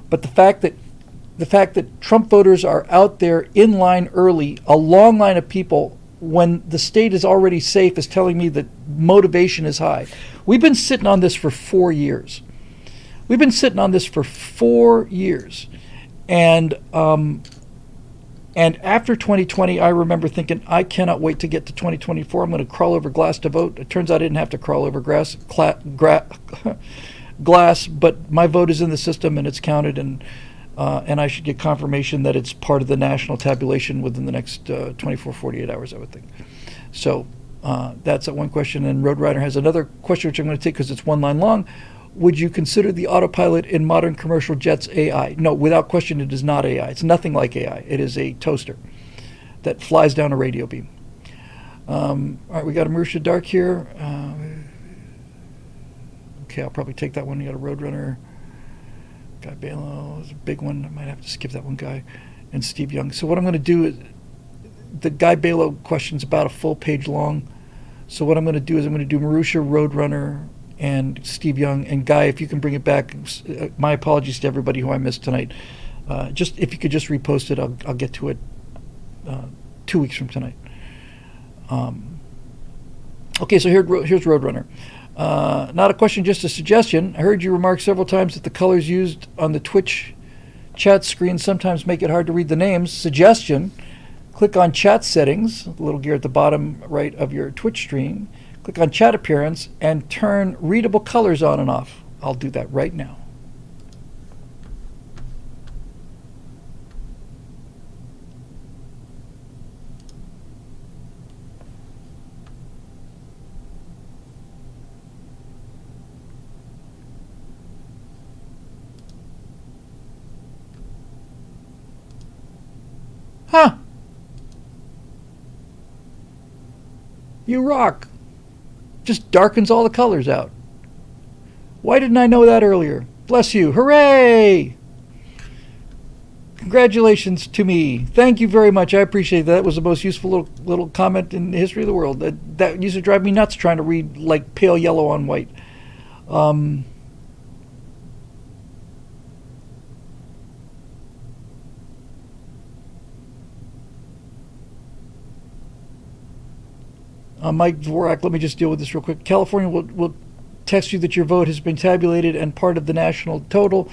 but the fact that Trump voters are out there in line early, a long line of people, when the state is already safe, is telling me that motivation is high. We've been sitting on this for 4 years. And after 2020, I remember thinking, I cannot wait to get to 2024. I'm going to crawl over glass to vote. It turns out I didn't have to crawl over glass, but my vote is in the system and it's counted, and I should get confirmation that it's part of the national tabulation within the next 24, 48 hours, I would think. So that's that one question. And Road Rider has another question, which I'm going to take because it's one line long. would you consider the autopilot in modern commercial jets AI? No, without question, it is not AI. It's nothing like AI. It is a toaster that flies down a radio beam. All right, we got a Marusha Dark here. Okay, I'll probably take that one. You got a Roadrunner. Guy Balo is a big one. I might have to skip that one, Guy. And Steve Young. So what I'm going to do is, the Guy Balo question's about a full page long. So what I'm going to do is I'm going to do Marusha, Roadrunner, and Steve Young. And Guy, if you can bring it back, my apologies to everybody who I missed tonight. Just if you could just repost it, I'll get to it 2 weeks from tonight. Okay, so here's Roadrunner. Not a question, just a suggestion. I heard you remark several times that the colors used on the Twitch chat screen sometimes make it hard to read the names. Suggestion: click on chat settings, the little gear at the bottom right of your Twitch stream. Click on chat appearance and turn readable colors on and off. I'll do that right now. Huh. You rock. Just darkens all the colors out. Why didn't I know that earlier? Bless you. Hooray! Congratulations to me. Thank you very much. I appreciate that. That was the most useful little comment in the history of the world. That used to drive me nuts trying to read like pale yellow on white. Mike Dvorak, let me just deal with this real quick. California will text you that your vote has been tabulated and part of the national total,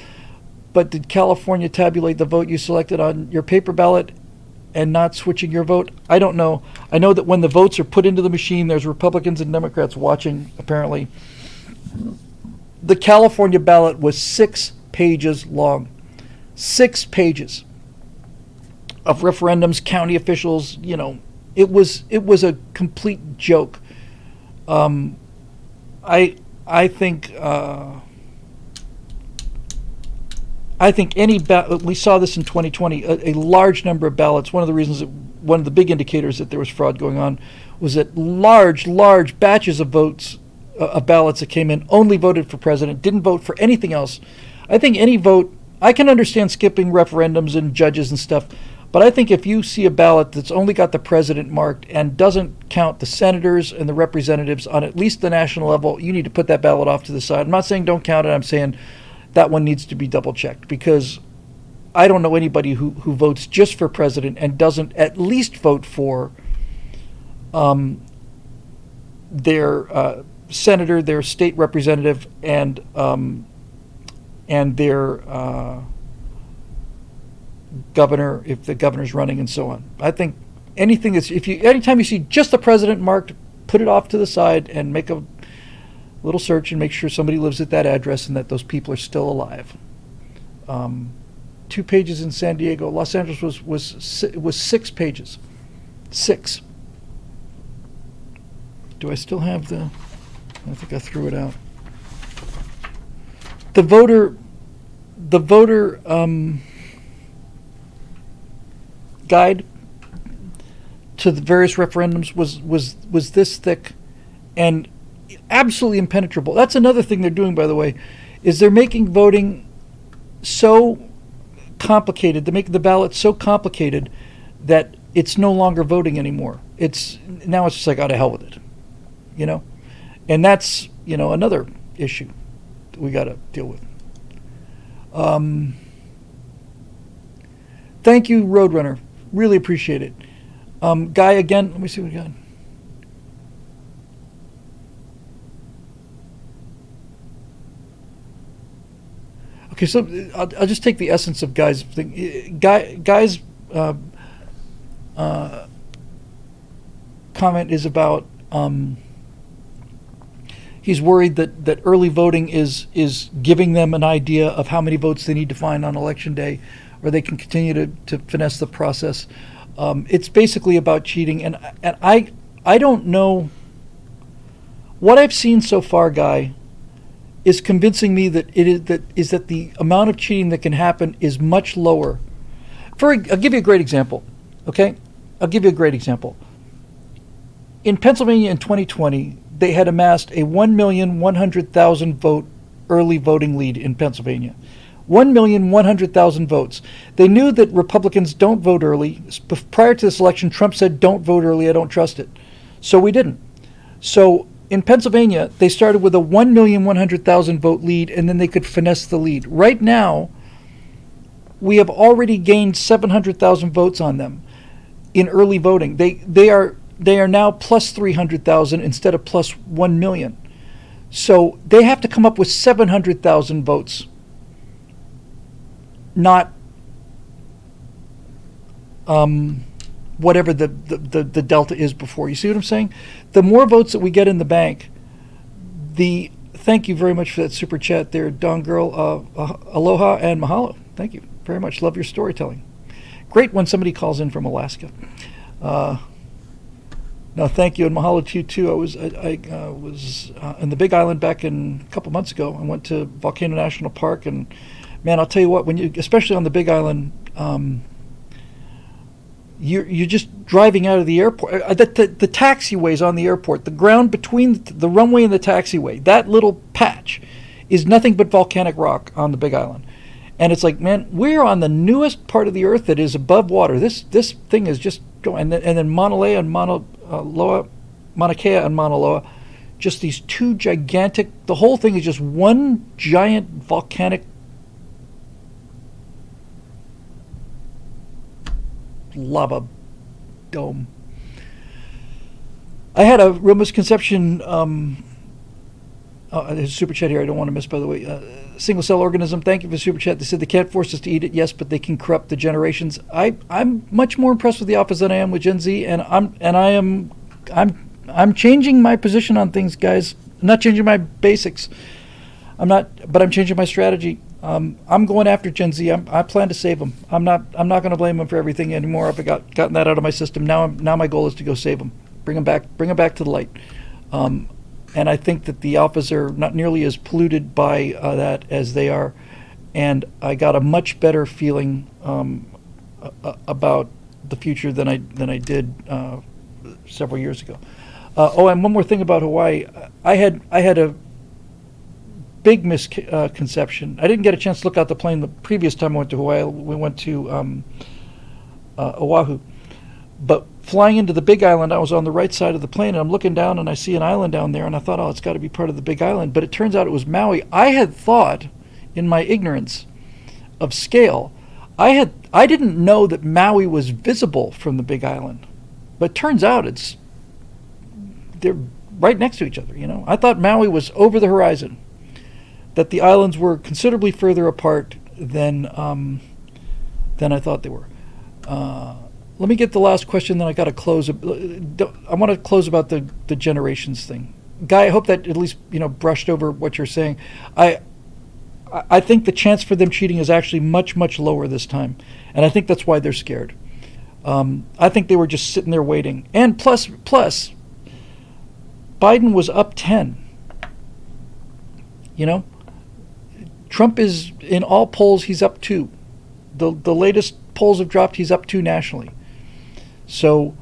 but did California tabulate the vote you selected on your paper ballot and not switching your vote? I don't know. I know that when the votes are put into the machine, there's Republicans and Democrats watching, apparently. The California ballot was 6 pages long. 6 pages of referendums, county officials, you know. It was a complete joke. I think any we saw this in 2020. A large number of ballots. One of the big indicators that there was fraud going on was that large batches of votes, of ballots that came in, only voted for president, didn't vote for anything else. I think any vote. I can understand skipping referendums and judges and stuff. But I think if you see a ballot that's only got the president marked and doesn't count the senators and the representatives on at least the national level, you need to put that ballot off to the side. I'm not saying don't count it. I'm saying that one needs to be double checked, because I don't know anybody who votes just for president and doesn't at least vote for their senator, their state representative, and their governor, if the governor's running, and so on. I think anything that's, anytime you see just the president marked, put it off to the side and make a little search and make sure somebody lives at that address and that those people are still alive. 2 pages in San Diego. Los Angeles was 6 pages. 6. Do I still have the? I think I threw it out. The voter guide to the various referendums was this thick and absolutely impenetrable. That's another thing they're doing, by the way, is they're making voting so complicated. They're making the ballot so complicated that it's no longer voting anymore. It's just like, out of hell with it, you know? And that's, another issue that we got to deal with. Thank you, Roadrunner. Really appreciate it. Guy, again, let me see what we got. Okay, so I'll just take the essence of Guy's thing. Guy's comment is about he's worried that early voting is giving them an idea of how many votes they need to find on election day, or they can continue to finesse the process. It's basically about cheating, and I don't know what I've seen so far, Guy, is convincing me that that the amount of cheating that can happen is much lower. I'll give you a great example. Okay, I'll give you a great example. In Pennsylvania in 2020, they had amassed a 1,100,000 vote early voting lead in Pennsylvania. 1,100,000 votes. They knew that Republicans don't vote early. Prior to this election, Trump said, "Don't vote early. I don't trust it." So we didn't. So in Pennsylvania, they started with a 1,100,000 vote lead, and then they could finesse the lead. Right now, we have already gained 700,000 votes on them in early voting. They are now plus 300,000 instead of plus 1 million. So they have to come up with 700,000 votes, not whatever the delta is before. You see what I'm saying? The more votes that we get in the bank, thank you very much for that super chat there, Don Girl. Aloha and mahalo. Thank you very much. Love your storytelling. Great when somebody calls in from Alaska. No, thank you, and mahalo to you too. I was in the Big Island back a couple months ago. I went to Volcano National Park, and man, I'll tell you what, especially on the Big Island, you're just driving out of the airport. The taxiways on the airport, the ground between the runway and the taxiway, that little patch is nothing but volcanic rock on the Big Island. And it's like, man, we're on the newest part of the earth that is above water. This thing is just going. And then Mauna Kea and Mauna Loa, just these two gigantic. The whole thing is just one giant volcanic lava dome. I had a real misconception. There's a super chat here I don't want to miss, by the way. Single cell organism, thank you for the super chat. They said they can't force us to eat it, yes, but they can corrupt the generations. I'm much more impressed with the Alphas than I am with Gen Z, and I'm changing my position on things, guys. I'm not changing my basics. But I'm changing my strategy. I'm going after Gen Z. I plan to save them. I'm not going to blame them for everything anymore. I've gotten that out of my system. Now my goal is to go save them, bring them back to the light. And I think that the alphas are not nearly as polluted by that as they are. And I got a much better feeling about the future than I did several years ago. And one more thing about Hawaii. I had a big misconception. I didn't get a chance to look out the plane the previous time I went to Hawaii. We went to Oahu. But flying into the Big Island, I was on the right side of the plane, and I'm looking down, and I see an island down there, and I thought, oh, it's got to be part of the Big Island. But it turns out it was Maui. I had thought, in my ignorance of scale, I didn't know that Maui was visible from the Big Island. But it turns out they're right next to each other, you know. I thought Maui was over the horizon, that the islands were considerably further apart than I thought they were. Let me get the last question, then I got to close. I want to close about the generations thing. Guy, I hope that at least brushed over what you're saying. I think the chance for them cheating is actually much, much lower this time, and I think that's why they're scared. I think they were just sitting there waiting. And plus, Biden was up 10. Trump is, in all polls, he's up 2. The latest polls have dropped, he's up 2 nationally. So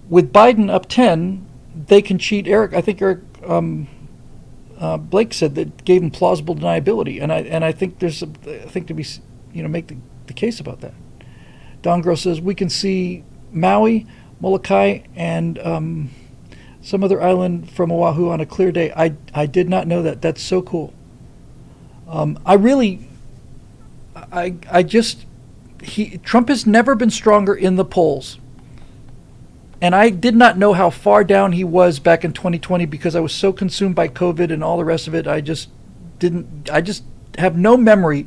with Biden up 10, they can cheat. I think Eric Blake said that gave him plausible deniability, and I think there's to be make the case about that. Don Gross says we can see Maui, Molokai, and some other island from Oahu on a clear day. I did not know that. That's so cool. Trump has never been stronger in the polls. And I did not know how far down he was back in 2020 because I was so consumed by COVID and all the rest of it. I just have no memory.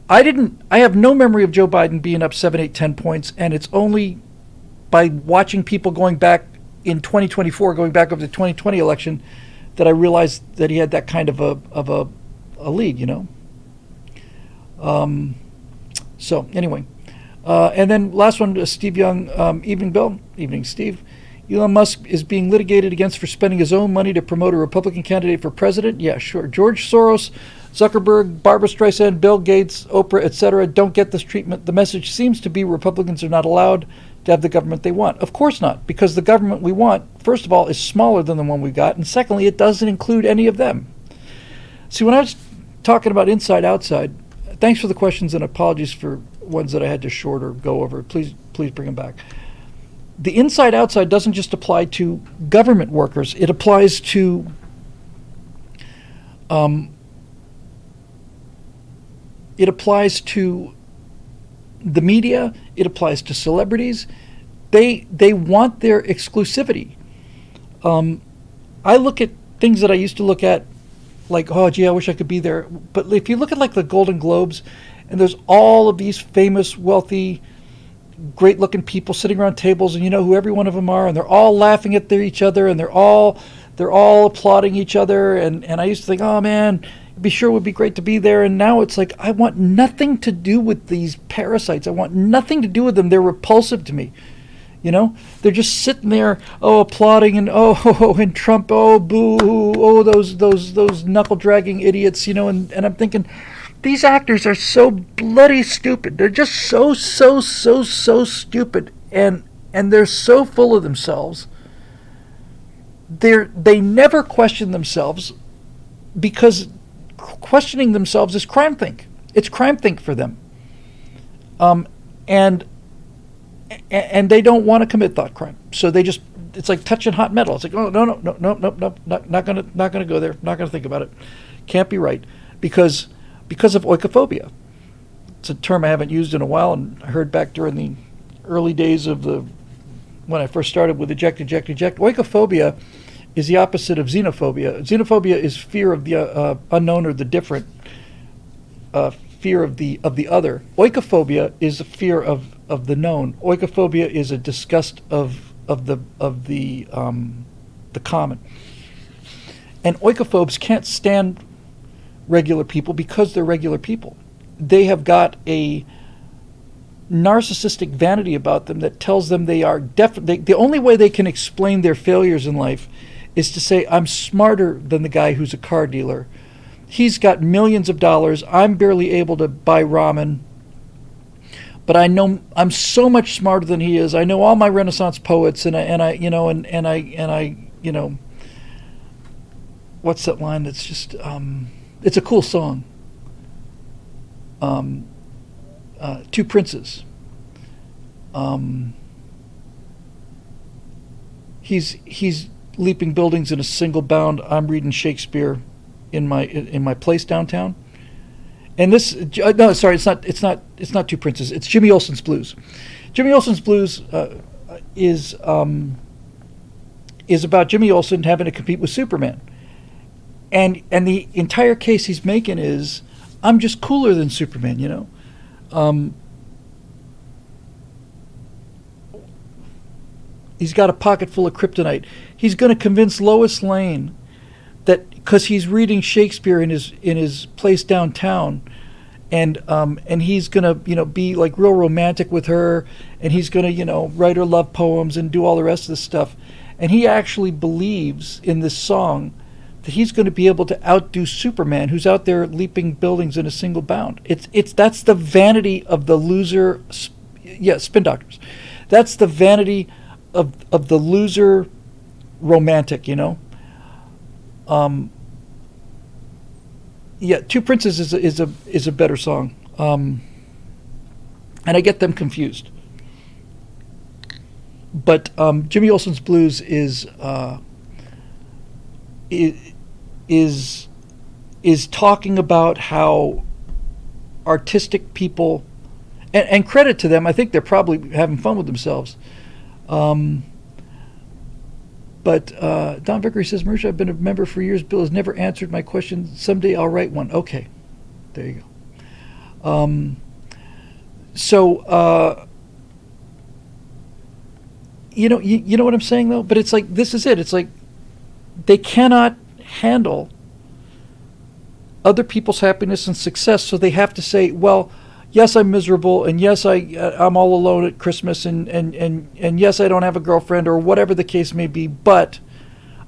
I have no memory of Joe Biden being up 7, 8, 10 points. And it's only by watching people going back in 2024, going back over the 2020 election, that I realized that he had that kind of a lead, So anyway, and then last one, Steve Young, evening Bill, evening Steve. Elon Musk is being litigated against for spending his own money to promote a Republican candidate for president. Yeah, sure. George Soros, Zuckerberg, Barbara Streisand, Bill Gates, Oprah, etc. don't get this treatment. The message seems to be Republicans are not allowed to have the government they want. Of course not, because the government we want, first of all, is smaller than the one we got, and secondly, it doesn't include any of them. See, when I was talking about inside outside, thanks for the questions and apologies for ones that I had to short or go over. Please bring them back. The inside outside doesn't just apply to government workers. It applies to the media. It applies to celebrities. They want their exclusivity. I look at things that I used to look at, like, oh gee, I wish I could be there. But if you look at like the Golden Globes, and there's all of these famous, wealthy, great-looking people sitting around tables, and you know who every one of them are, and they're all laughing at each other, and they're all applauding each other. And I used to think, oh man, it'd be sure would be great to be there. And now it's like, I want nothing to do with these parasites. I want nothing to do with them. They're repulsive to me. You know, they're just sitting there, applauding, and and Trump, boo, those knuckle dragging idiots. You know, and I'm thinking, these actors are so bloody stupid. They're just so stupid, and they're so full of themselves. They never question themselves, because questioning themselves is crime think. It's crime think for them. And they don't want to commit thought crime. So it's like touching hot metal. It's like, oh no, not gonna go there. Not gonna think about it. Can't be right, because of oikophobia. It's a term I haven't used in a while, and I heard back during the early days of when I first started with eject. Oikophobia is the opposite of xenophobia. Xenophobia is fear of the unknown or the different, fear of the other. Oikophobia is a fear of the known. Oikophobia is a disgust of the common. And oikophobes can't stand regular people because they're regular people. They have got a narcissistic vanity about them that tells them they are the only way they can explain their failures in life is to say, I'm smarter than the guy who's a car dealer. He's got millions of dollars. I'm barely able to buy ramen. But I know I'm so much smarter than he is. I know all my Renaissance poets, and I what's that line that's just it's a cool song. Two Princes. He's leaping buildings in a single bound. I'm reading Shakespeare in my place downtown. And this no, sorry, it's not Two Princes. It's Jimmy Olsen's Blues. Jimmy Olsen's Blues is about Jimmy Olsen having to compete with Superman. And the entire case he's making is, I'm just cooler than Superman, you know. He's got a pocket full of kryptonite. He's going to convince Lois Lane that because he's reading Shakespeare in his place downtown, and he's going to be like real romantic with her, and he's going to write her love poems and do all the rest of this stuff, and he actually believes in this song that he's going to be able to outdo Superman, who's out there leaping buildings in a single bound. That's the vanity of the loser. Yeah, spin doctors. That's the vanity of the loser romantic, Yeah, Two Princes is a better song, and I get them confused. But Jimmy Olsen's Blues is talking about how artistic people, and credit to them, I think they're probably having fun with themselves. But Don Vickery says, Marisha, I've been a member for years. Bill has never answered my question. Someday I'll write one. Okay, there you go. You know what I'm saying though. But it's like, this is it. It's like they cannot handle other people's happiness and success, so they have to say, well, yes, I'm miserable, and yes, I'm all alone at Christmas, and yes, I don't have a girlfriend or whatever the case may be, but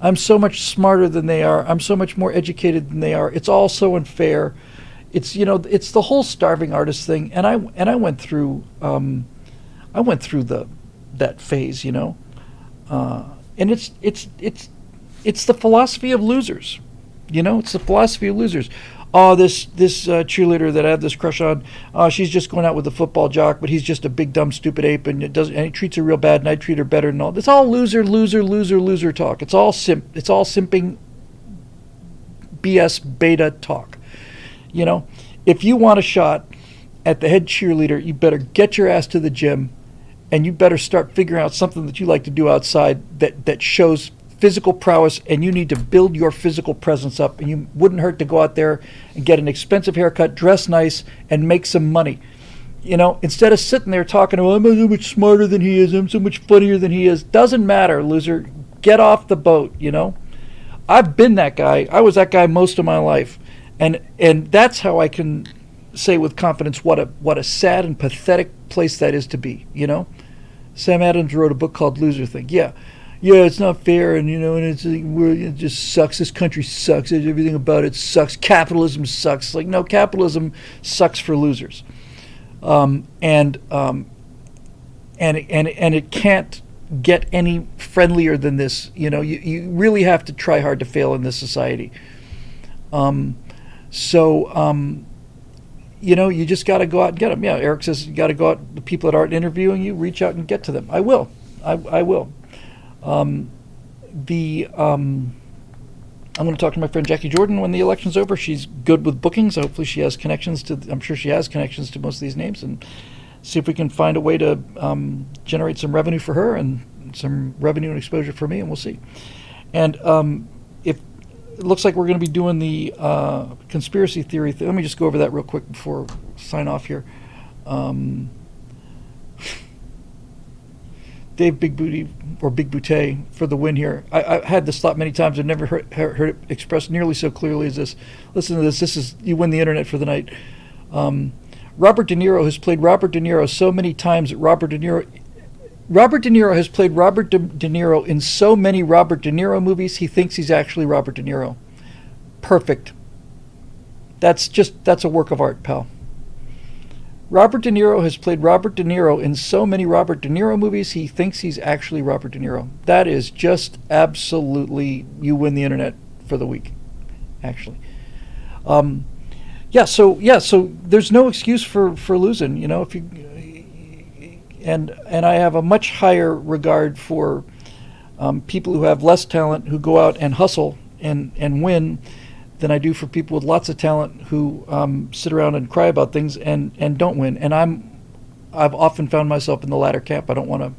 I'm so much smarter than they are. I'm so much more educated than they are. It's all so unfair. It's, it's the whole starving artist thing, and I went through the that phase, and it's the philosophy of losers, It's the philosophy of losers. Oh, this cheerleader that I have this crush on, she's just going out with a football jock, but he's just a big dumb stupid ape, and he treats her real bad, and I treat her better, and all. It's all loser talk. It's all simping BS beta talk. If you want a shot at the head cheerleader, you better get your ass to the gym, and you better start figuring out something that you like to do outside that shows physical prowess, and you need to build your physical presence up, and you wouldn't hurt to go out there and get an expensive haircut, dress nice, and make some money. Instead of sitting there talking, oh, I'm so much smarter than he is, I'm so much funnier than he is. Doesn't matter, loser. Get off the boat, I've been that guy. I was that guy most of my life. And that's how I can say with confidence what a sad and pathetic place that is to be, Sam Adams wrote a book called Loser Thing. Yeah, it's not fair, and it just sucks. This country sucks. Everything about it sucks. Capitalism sucks. Like, no, capitalism sucks for losers, and it can't get any friendlier than this. You really have to try hard to fail in this society. You just got to go out and get them. Yeah, Eric says you got to go out. The people that aren't interviewing you, reach out and get to them. I will. I will. I'm going to talk to my friend Jackie Jordan when the election's over. She's good with bookings. Hopefully she has connections I'm sure she has connections to most of these names, and see if we can find a way to generate some revenue for her and some revenue and exposure for me, and we'll see. And if it looks like we're going to be doing the conspiracy theory let me just go over that real quick before we sign off here. Dave Big Booty or Big Boutte for the win here. I've had this thought many times. I've never heard it expressed nearly so clearly as this. Listen to this. This is, you win the internet for the night. Robert De Niro has played Robert De Niro so many times that Robert De Niro has played Robert De Niro in so many Robert De Niro movies, he thinks he's actually Robert De Niro. Perfect. That's a work of art, pal. Robert De Niro has played Robert De Niro in so many Robert De Niro movies, he thinks he's actually Robert De Niro. That is just absolutely, you win the internet for the week, actually. So there's no excuse for losing, if you, and I have a much higher regard for people who have less talent, who go out and hustle and win, than I do for people with lots of talent who sit around and cry about things and don't win. And I've often found myself in the latter camp. I don't want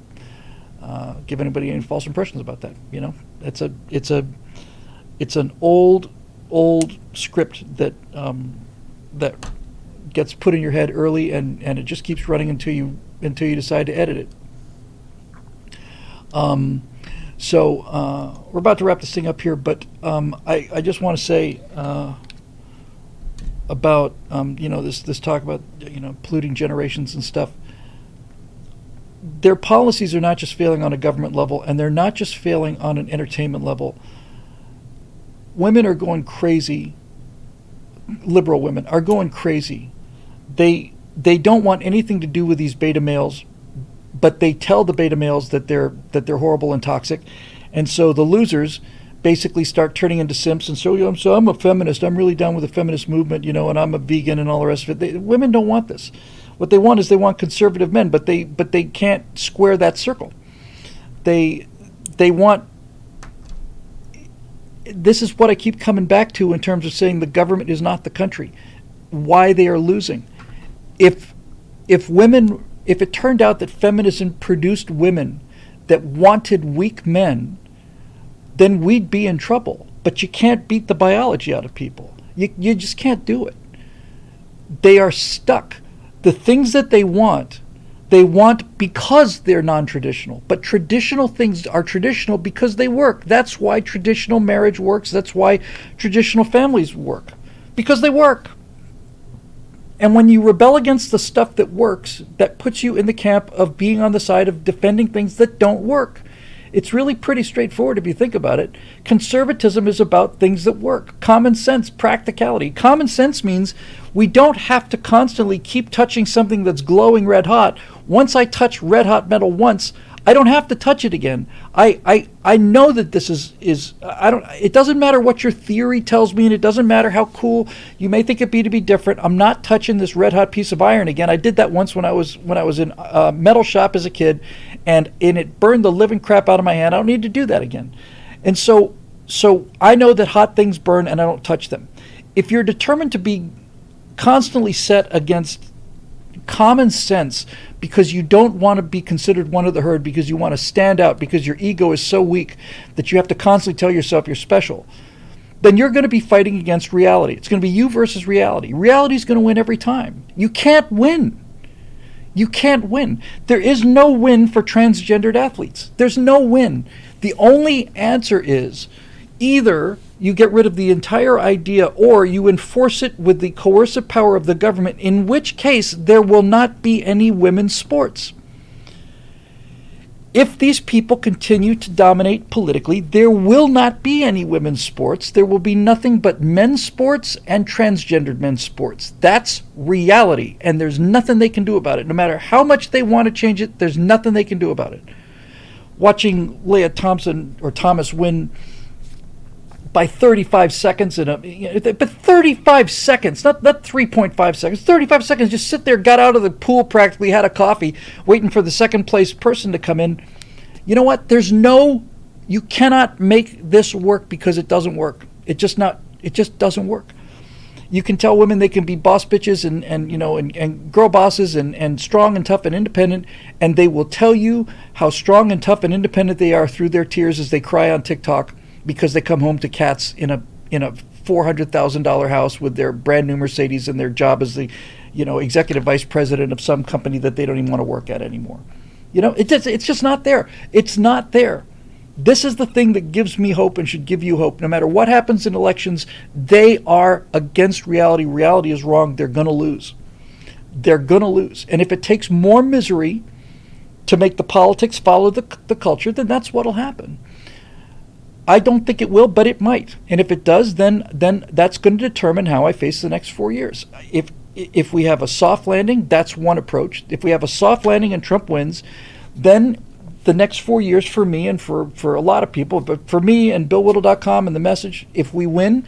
to give anybody any false impressions about that. It's an old script that gets put in your head early, and it just keeps running until you decide to edit it. We're about to wrap this thing up here, but I just want to say about this talk about polluting generations and stuff. Their policies are not just failing on a government level, and they're not just failing on an entertainment level. Women are going crazy. Liberal women are going crazy. They don't want anything to do with these beta males, but they tell the beta males that they're horrible and toxic, and so the losers basically start turning into simps and so I'm a feminist. I'm really down with the feminist movement, and I'm a vegan and all the rest of it. Women don't want this. What they want is they want conservative men, but they can't square that circle. They want. This is what I keep coming back to in terms of saying the government is not the country. Why they are losing. If it turned out that feminism produced women that wanted weak men, then we'd be in trouble. But you can't beat the biology out of people. You just can't do it. They are stuck. The things that they want because they're non-traditional. But traditional things are traditional because they work. That's why traditional marriage works. That's why traditional families work. Because they work. And when you rebel against the stuff that works, that puts you in the camp of being on the side of defending things that don't work. It's really pretty straightforward if you think about it. Conservatism is about things that work. Common sense, practicality. Common sense means we don't have to constantly keep touching something that's glowing red hot. Once I touch red hot metal once, I don't have to touch it again. I know that this is I don't. It doesn't matter what your theory tells me, and it doesn't matter how cool you may think it be to be different. I'm not touching this red hot piece of iron again. I did that once when I was in a metal shop as a kid, and it burned the living crap out of my hand. I don't need to do that again. And so I know that hot things burn, and I don't touch them. If you're determined to be constantly set against common sense because you don't want to be considered one of the herd, because you want to stand out, because your ego is so weak that you have to constantly tell yourself you're special, then you're going to be fighting against reality. It's going to be you versus reality. Reality is going to win every time. You can't win. You can't win. There is no win for transgendered athletes. There's no win. The only answer is either you get rid of the entire idea or you enforce it with the coercive power of the government, in which case there will not be any women's sports. If these people continue to dominate politically, there will not be any women's sports. There will be nothing but men's sports and transgendered men's sports. That's reality, and there's nothing they can do about it. No matter how much they want to change it, there's nothing they can do about it. Watching Leah Thompson or Thomas win by 35 seconds but 35 seconds, not 3.5 seconds, 35 seconds, just sit there, got out of the pool practically, had a coffee, waiting for the second place person to come in. You know what? You cannot make this work because it doesn't work. It just doesn't work. You can tell women they can be boss bitches and girl bosses and strong and tough and independent, and they will tell you how strong and tough and independent they are through their tears as they cry on TikTok, because they come home to cats in a $400,000 house with their brand new Mercedes, and their job as the executive vice president of some company that they don't even want to work at anymore. It's just not there. It's not there. This is the thing that gives me hope and should give you hope. No matter what happens in elections, they are against reality. Reality is wrong. They're going to lose. They're going to lose. And if it takes more misery to make the politics follow the culture, then that's what'll happen. I don't think it will, but it might. And if it does, then that's going to determine how I face the next 4 years. If we have a soft landing, that's one approach. If we have a soft landing and Trump wins, then the next 4 years for me and for a lot of people, but for me and BillWhittle.com and The Message, if we win,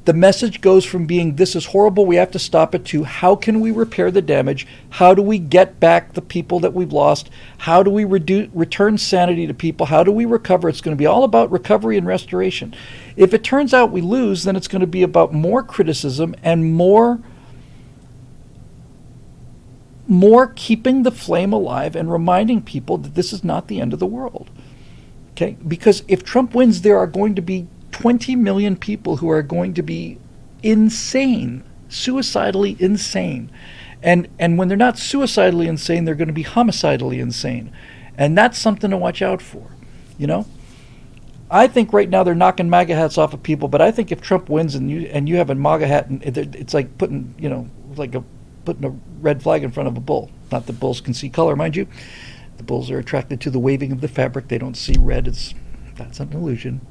the message goes from being this is horrible, we have to stop it, to how can we repair the damage? How do we get back the people that we've lost? How do we return sanity to people? How do we recover? It's going to be all about recovery and restoration. If it turns out we lose, then it's going to be about more criticism and more keeping the flame alive and reminding people that this is not the end of the world. Okay? Because if Trump wins, there are going to be 20 million people who are going to be insane, suicidally insane. And when they're not suicidally insane, they're going to be homicidally insane. And that's something to watch out for, I think right now they're knocking MAGA hats off of people, but I think if Trump wins and you have a MAGA hat, and it's like putting a red flag in front of a bull. Not that bulls can see color, mind you. The bulls are attracted to the waving of the fabric. They don't see red. That's an illusion.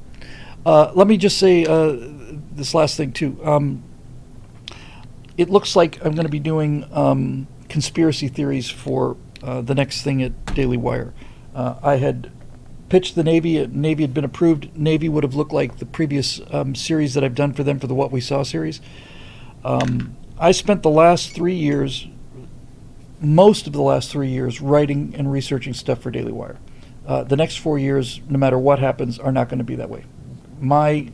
Let me just say this last thing, too. It looks like I'm going to be doing conspiracy theories for the next thing at Daily Wire. I had pitched the Navy. Navy had been approved. Navy would have looked like the previous series that I've done for them for the What We Saw series. I spent the last 3 years, most of the last 3 years, writing and researching stuff for Daily Wire. The next 4 years, no matter what happens, are not going to be that way. My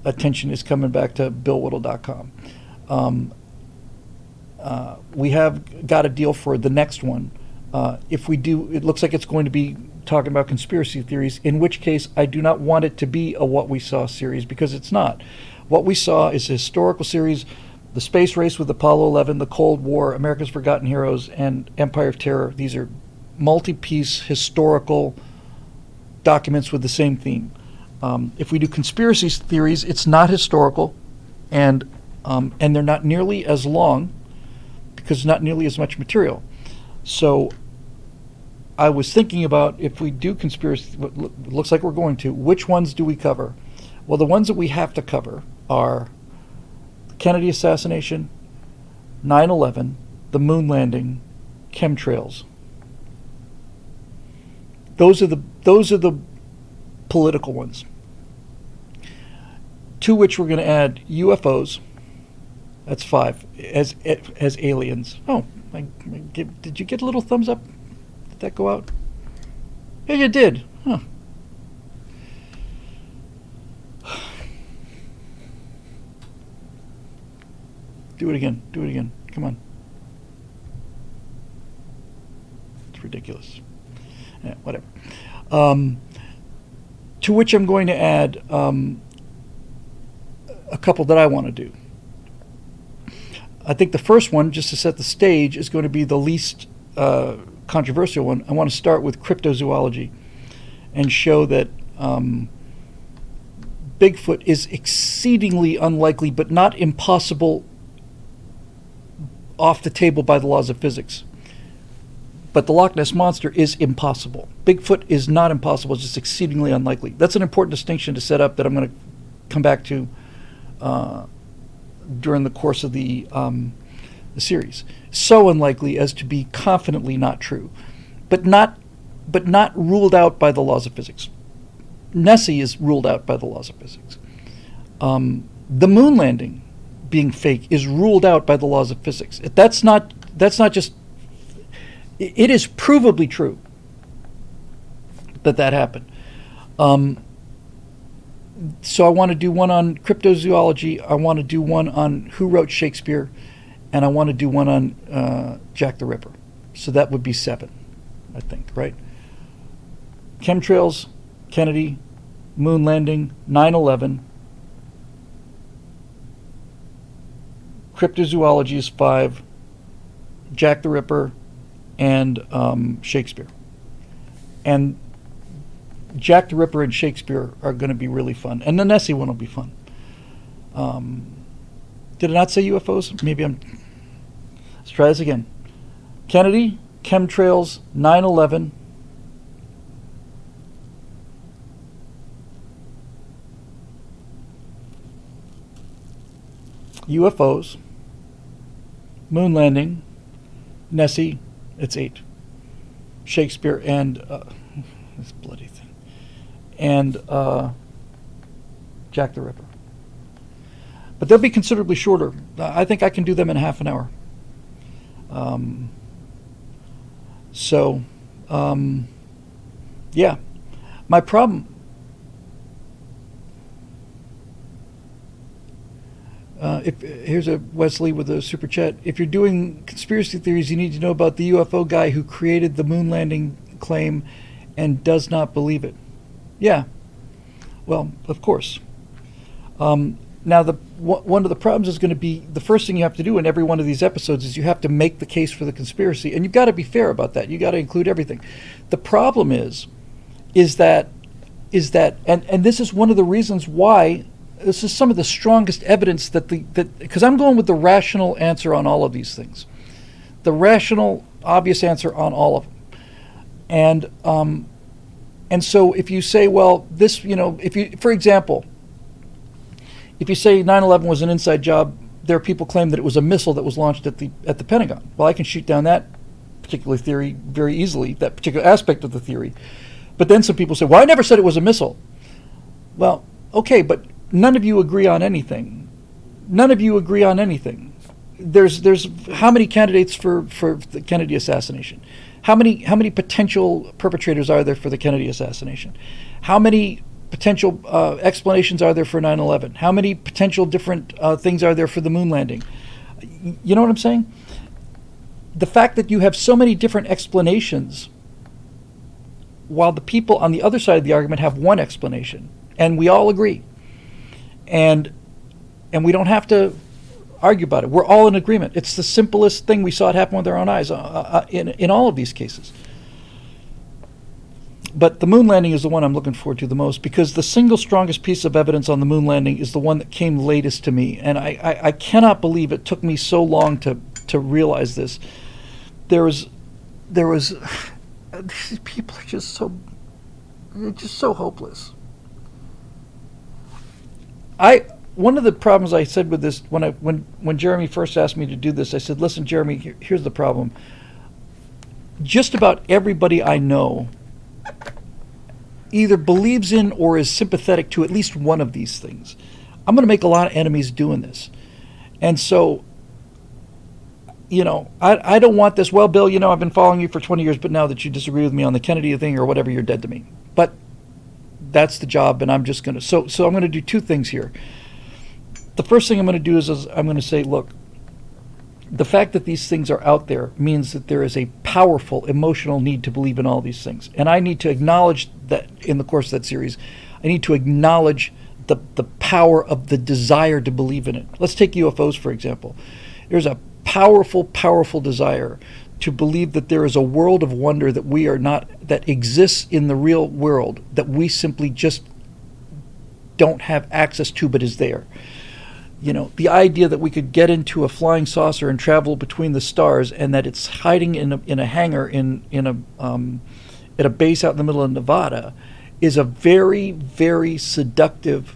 attention is coming back to BillWhittle.com. We have got a deal for the next one. If we do, it looks like it's going to be talking about conspiracy theories, in which case I do not want it to be a What We Saw series, because it's not. What We Saw is a historical series. The space race with Apollo 11, the Cold War, America's Forgotten Heroes, and Empire of Terror. These are multi-piece historical documents with the same theme. If we do conspiracy theories, it's not historical, and they're not nearly as long, because not nearly as much material. So I was thinking about, if we do conspiracy, what looks like we're going to, which ones do we cover? Well, the ones that we have to cover are the Kennedy assassination, 9/11, the moon landing, chemtrails. Those are the political ones. To which we're going to add UFOs. That's 5 as aliens. Oh, did you get a little thumbs up? Did that go out? Yeah, you did. Huh. Do it again. Do it again. Come on. It's ridiculous. Yeah, whatever. To which I'm going to add a couple that I want to do. I think the first one, just to set the stage, is going to be the least controversial one. I want to start with cryptozoology and show that Bigfoot is exceedingly unlikely, but not impossible, off the table by the laws of physics. But the Loch Ness Monster is impossible. Bigfoot is not impossible, it's just exceedingly unlikely. That's an important distinction to set up that I'm going to come back to during the course of the series. So unlikely as to be confidently not true, but not ruled out by the laws of physics. Nessie is ruled out by the laws of physics. The moon landing being fake is ruled out by the laws of physics. That's not just. It is provably true that happened. So I want to do one on cryptozoology. I want to do one on who wrote Shakespeare, and I want to do one on Jack the Ripper. So that would be 7, I think, right? Chemtrails, Kennedy, moon landing, 9/11. Cryptozoology is 5, Jack the Ripper, and Shakespeare. And Jack the Ripper and Shakespeare are going to be really fun. And the Nessie one will be fun. Did I not say UFOs? Let's try this again. Kennedy, chemtrails, 9/11. UFOs, moon landing, Nessie, it's 8. Shakespeare and this bloody thing, and Jack the Ripper. But they'll be considerably shorter. I think I can do them in half an hour. Yeah. My problem. Here's a Wesley with a super chat. If you're doing conspiracy theories, you need to know about the UFO guy who created the moon landing claim and does not believe it. Yeah. Well, of course. Now, one of the problems is going to be the first thing you have to do in every one of these episodes is you have to make the case for the conspiracy, and you've got to be fair about that. You got to include everything. The problem is that, and this is one of the reasons why. This is some of the strongest evidence that because I'm going with the rational answer on all of these things, the rational, obvious answer on all of them, and so if you say, well, this, if you, for example, if you say 9/11 was an inside job, there are people claim that it was a missile that was launched at the Pentagon. Well, I can shoot down that particular theory very easily, that particular aspect of the theory, but then some people say, well, I never said it was a missile. Well, okay, but none of you agree on anything. None of you agree on anything. There's how many candidates for the Kennedy assassination? How many potential perpetrators are there for the Kennedy assassination? How many potential explanations are there for 9/11? How many potential different things are there for the moon landing? You know what I'm saying? The fact that you have so many different explanations, while the people on the other side of the argument have one explanation, and we all agree. And we don't have to argue about it. We're all in agreement. It's the simplest thing. We saw it happen with our own eyes in all of these cases. But the moon landing is the one I'm looking forward to the most, because the single strongest piece of evidence on the moon landing is the one that came latest to me. And I cannot believe it took me so long to to realize this. There was these people are they're just so hopeless. One of the problems I said with this when Jeremy first asked me to do this, I said, listen, Jeremy, here's the problem. Just about everybody I know either believes in or is sympathetic to at least one of these things. I'm going to make a lot of enemies doing this. And so, I don't want this. Well, Bill, I've been following you for 20 years, but now that you disagree with me on the Kennedy thing or whatever, you're dead to me. But that's the job, and I'm just going to... So I'm going to do two things here. The first thing I'm going to do is I'm going to say, look, the fact that these things are out there means that there is a powerful emotional need to believe in all these things. And I need to acknowledge that in the course of that series. I need to acknowledge the power of the desire to believe in it. Let's take UFOs, for example. There's a powerful, powerful desire to believe that there is a world of wonder that we are not, that exists in the real world, that we simply just don't have access to, but is there. The idea that we could get into a flying saucer and travel between the stars, and that it's hiding in a hangar at a base out in the middle of Nevada, is a very, very seductive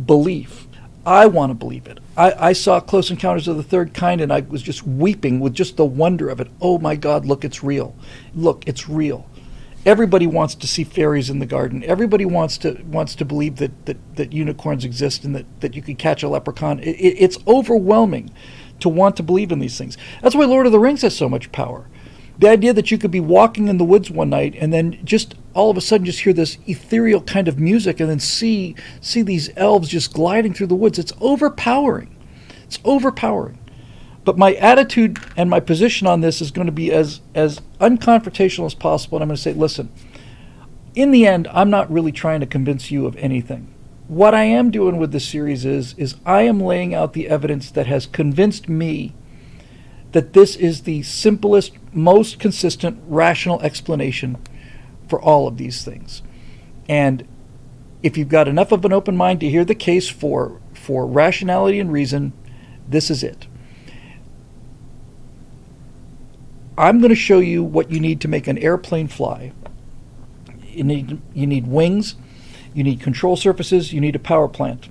belief. I want to believe it. I saw Close Encounters of the Third Kind, and I was just weeping with just the wonder of it. Oh my God, look, it's real. Look, it's real. Everybody wants to see fairies in the garden. Everybody wants to believe that unicorns exist and that you can catch a leprechaun. It's overwhelming to want to believe in these things. That's why Lord of the Rings has so much power. The idea that you could be walking in the woods one night and then just all of a sudden just hear this ethereal kind of music and then see these elves just gliding through the woods. It's overpowering. It's overpowering. But my attitude and my position on this is going to be as unconfrontational as possible. And I'm going to say, listen, in the end, I'm not really trying to convince you of anything. What I am doing with this series is I am laying out the evidence that has convinced me that this is the simplest, most consistent, rational explanation for all of these things. And if you've got enough of an open mind to hear the case for rationality and reason, this is it. I'm going to show you what you need to make an airplane fly. You need wings, you need control surfaces, you need a power plant.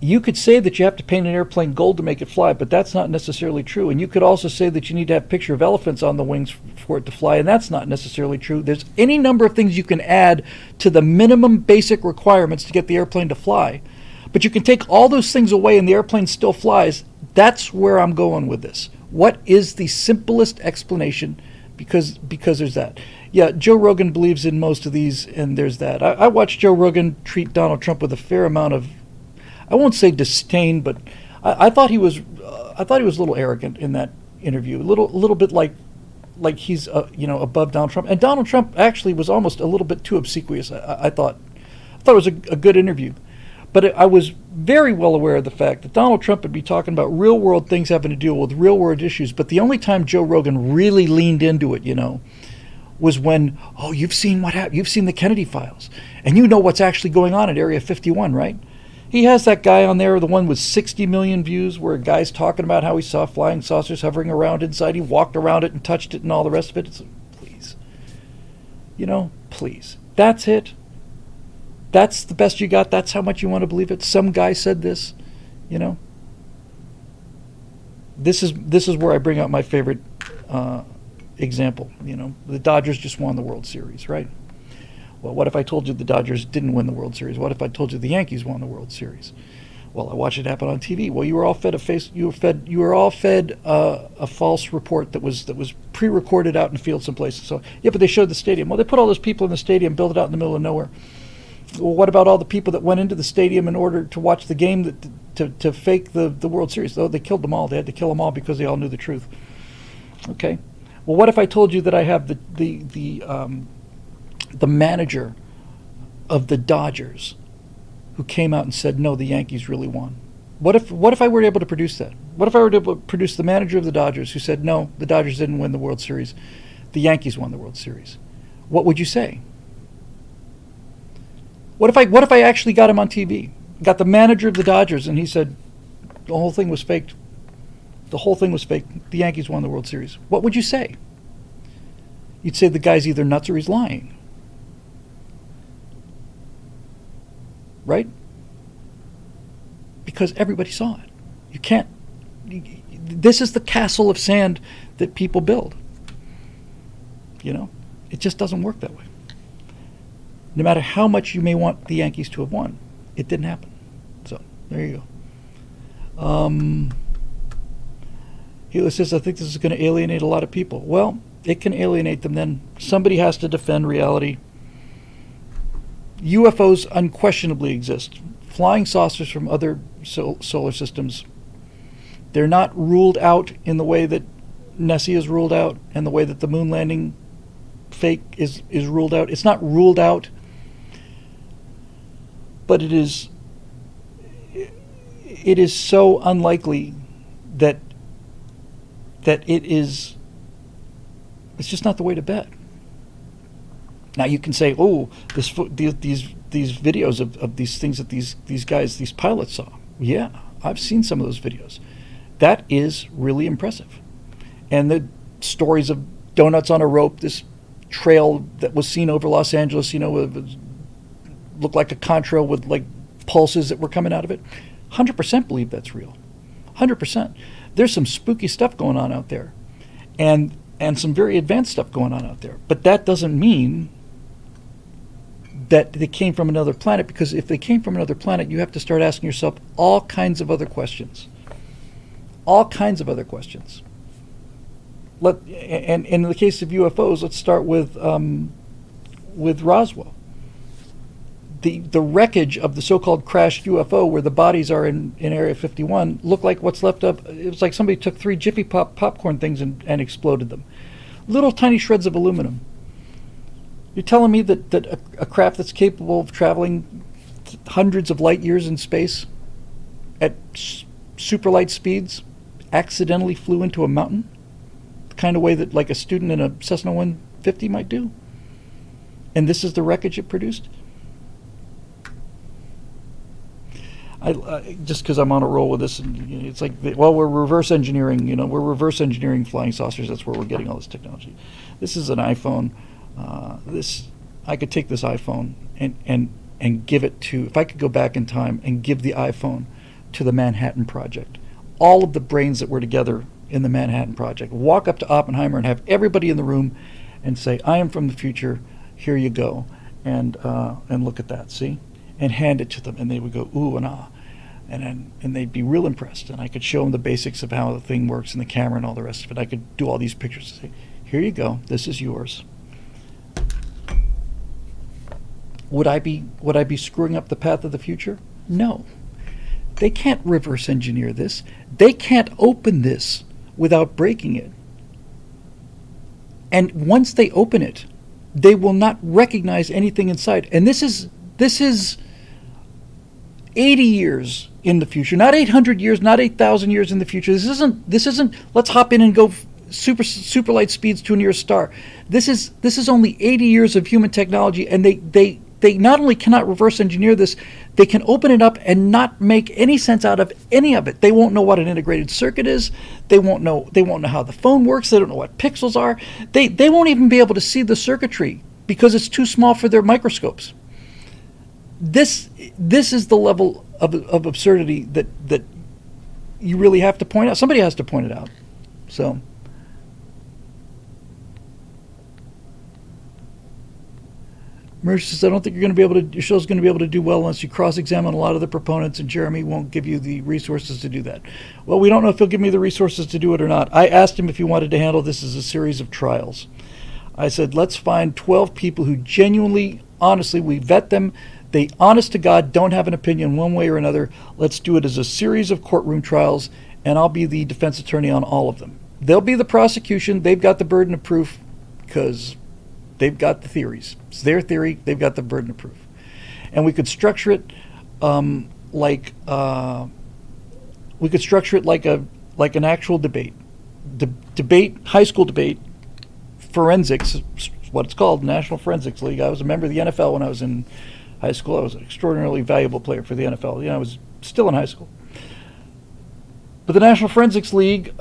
You could say that you have to paint an airplane gold to make it fly, but that's not necessarily true. And you could also say that you need to have a picture of elephants on the wings for it to fly, and that's not necessarily true. There's any number of things you can add to the minimum basic requirements to get the airplane to fly. But you can take all those things away and the airplane still flies. That's where I'm going with this. What is the simplest explanation? Because there's that. Yeah, Joe Rogan believes in most of these, and there's that. I watched Joe Rogan treat Donald Trump with a fair amount of, I won't say disdain, but I thought he was a little arrogant in that interview, a little bit like he's above Donald Trump. And Donald Trump actually was almost a little bit too obsequious. I thought it was a good interview, but I was very well aware of the fact that Donald Trump would be talking about real world things having to deal with real world issues. But the only time Joe Rogan really leaned into it, was when, you've seen what happened. You've seen the Kennedy files, and you know what's actually going on at Area 51, right? He has that guy on there, the one with 60 million views, where a guy's talking about how he saw flying saucers hovering around inside. He walked around it and touched it and all the rest of it. It's like, please. Please. That's it. That's the best you got. That's how much you want to believe it. Some guy said this, This is where I bring out my favorite example. The Dodgers just won the World Series, right? Well, what if I told you the Dodgers didn't win the World Series? What if I told you the Yankees won the World Series? Well, I watched it happen on TV. Well, you were all fed a false report that was pre-recorded out in the field someplace. So yeah, but they showed the stadium. Well, they put all those people in the stadium, built it out in the middle of nowhere. Well, what about all the people that went into the stadium in order to watch the game to fake the World Series? Though they killed them all. They had to kill them all because they all knew the truth. Okay. Well, what if I told you that I have the manager of the Dodgers who came out and said, no, the Yankees really won? What if I were able to produce that? What if I were able to produce the manager of the Dodgers who said, no, the Dodgers didn't win the World Series, the Yankees won the World Series? What would you say? What if I actually got him on TV? got the manager of the Dodgers, and he said the whole thing was faked. The whole thing was fake. The Yankees won the World Series. What would you say? You'd say the guy's either nuts or he's lying. Right? Because everybody saw it. You can't. This is the castle of sand that people build. You know? It just doesn't work that way. No matter how much you may want the Yankees to have won, it didn't happen. So, there you go. Hila says, I think this is going to alienate a lot of people. Well, it can alienate them then. Somebody has to defend reality. UFOs unquestionably exist. Flying saucers from other solar systems. They're not ruled out in the way that Nessie is ruled out and the way that the moon landing fake is ruled out. It's not ruled out, but it is so unlikely that it's just not the way to bet. Now you can say, oh, these videos of these things that these guys, these pilots saw. Yeah, I've seen some of those videos. That is really impressive. And the stories of donuts on a rope, this trail that was seen over Los Angeles, you know, it looked like a contrail with like pulses that were coming out of it. 100% believe that's real. 100%. There's some spooky stuff going on out there, and some very advanced stuff going on out there. But that doesn't mean that they came from another planet, because if they came from another planet, you have to start asking yourself all kinds of other questions. All kinds of other questions. And in the case of UFOs, let's start with Roswell. The wreckage of the so-called crashed UFO, where the bodies are in Area 51, looked like what's left of. It was like somebody took 3 Jiffy Pop popcorn things and exploded them. Little tiny shreds of aluminum. You're telling me that a craft that's capable of traveling hundreds of light years in space at super light speeds accidentally flew into a mountain? The kind of way that like a student in a Cessna 150 might do? And this is the wreckage it produced? Just because I'm on a roll with this, and you know, it's like, well, we're reverse engineering. You know, we're reverse engineering flying saucers. That's where we're getting all this technology. This is an iPhone. I could take this iPhone and give it to. If I could go back in time and give the iPhone to the Manhattan Project, all of the brains that were together in the Manhattan Project, walk up to Oppenheimer and have everybody in the room, and say, "I am from the future. Here you go," and look at that. See. And hand it to them, and they would go ooh and ah, and they'd be real impressed. And I could show them the basics of how the thing works and the camera and all the rest of it. I could do all these pictures and say, "Here you go. This is yours." Would I be screwing up the path of the future? No. They can't reverse engineer this. They can't open this without breaking it. And once they open it, they will not recognize anything inside. And this is 80 years in the future, not 800 years, not 8,000 years in the future. This isn't let's hop in and go super light speeds to a nearest star. This is only 80 years of human technology, and they not only cannot reverse engineer this, they can open it up and not make any sense out of any of it. They won't know what an integrated circuit is. They won't know how the phone works. They don't know what pixels are. They won't even be able to see the circuitry because it's too small for their microscopes. This is the level of absurdity that you really have to point out. Somebody has to point it out. So, Merge says, I don't think your show's going to be able to do well unless you cross-examine a lot of the proponents, and Jeremy won't give you the resources to do that. Well, we don't know if he'll give me the resources to do it or not. I asked him if he wanted to handle this as a series of trials. I said, let's find 12 people who genuinely, honestly, we vet them. They, honest to God, don't have an opinion one way or another. Let's do it as a series of courtroom trials, and I'll be the defense attorney on all of them. They'll be the prosecution. They've got the burden of proof because they've got the theories. It's their theory. They've got the burden of proof. And we could structure it like an actual debate. Debate, high school debate, forensics, what it's called, National Forensics League. I was a member of the NFL when I was in high school. I was an extraordinarily valuable player for the NFL. I was still in high school. But the National Forensics League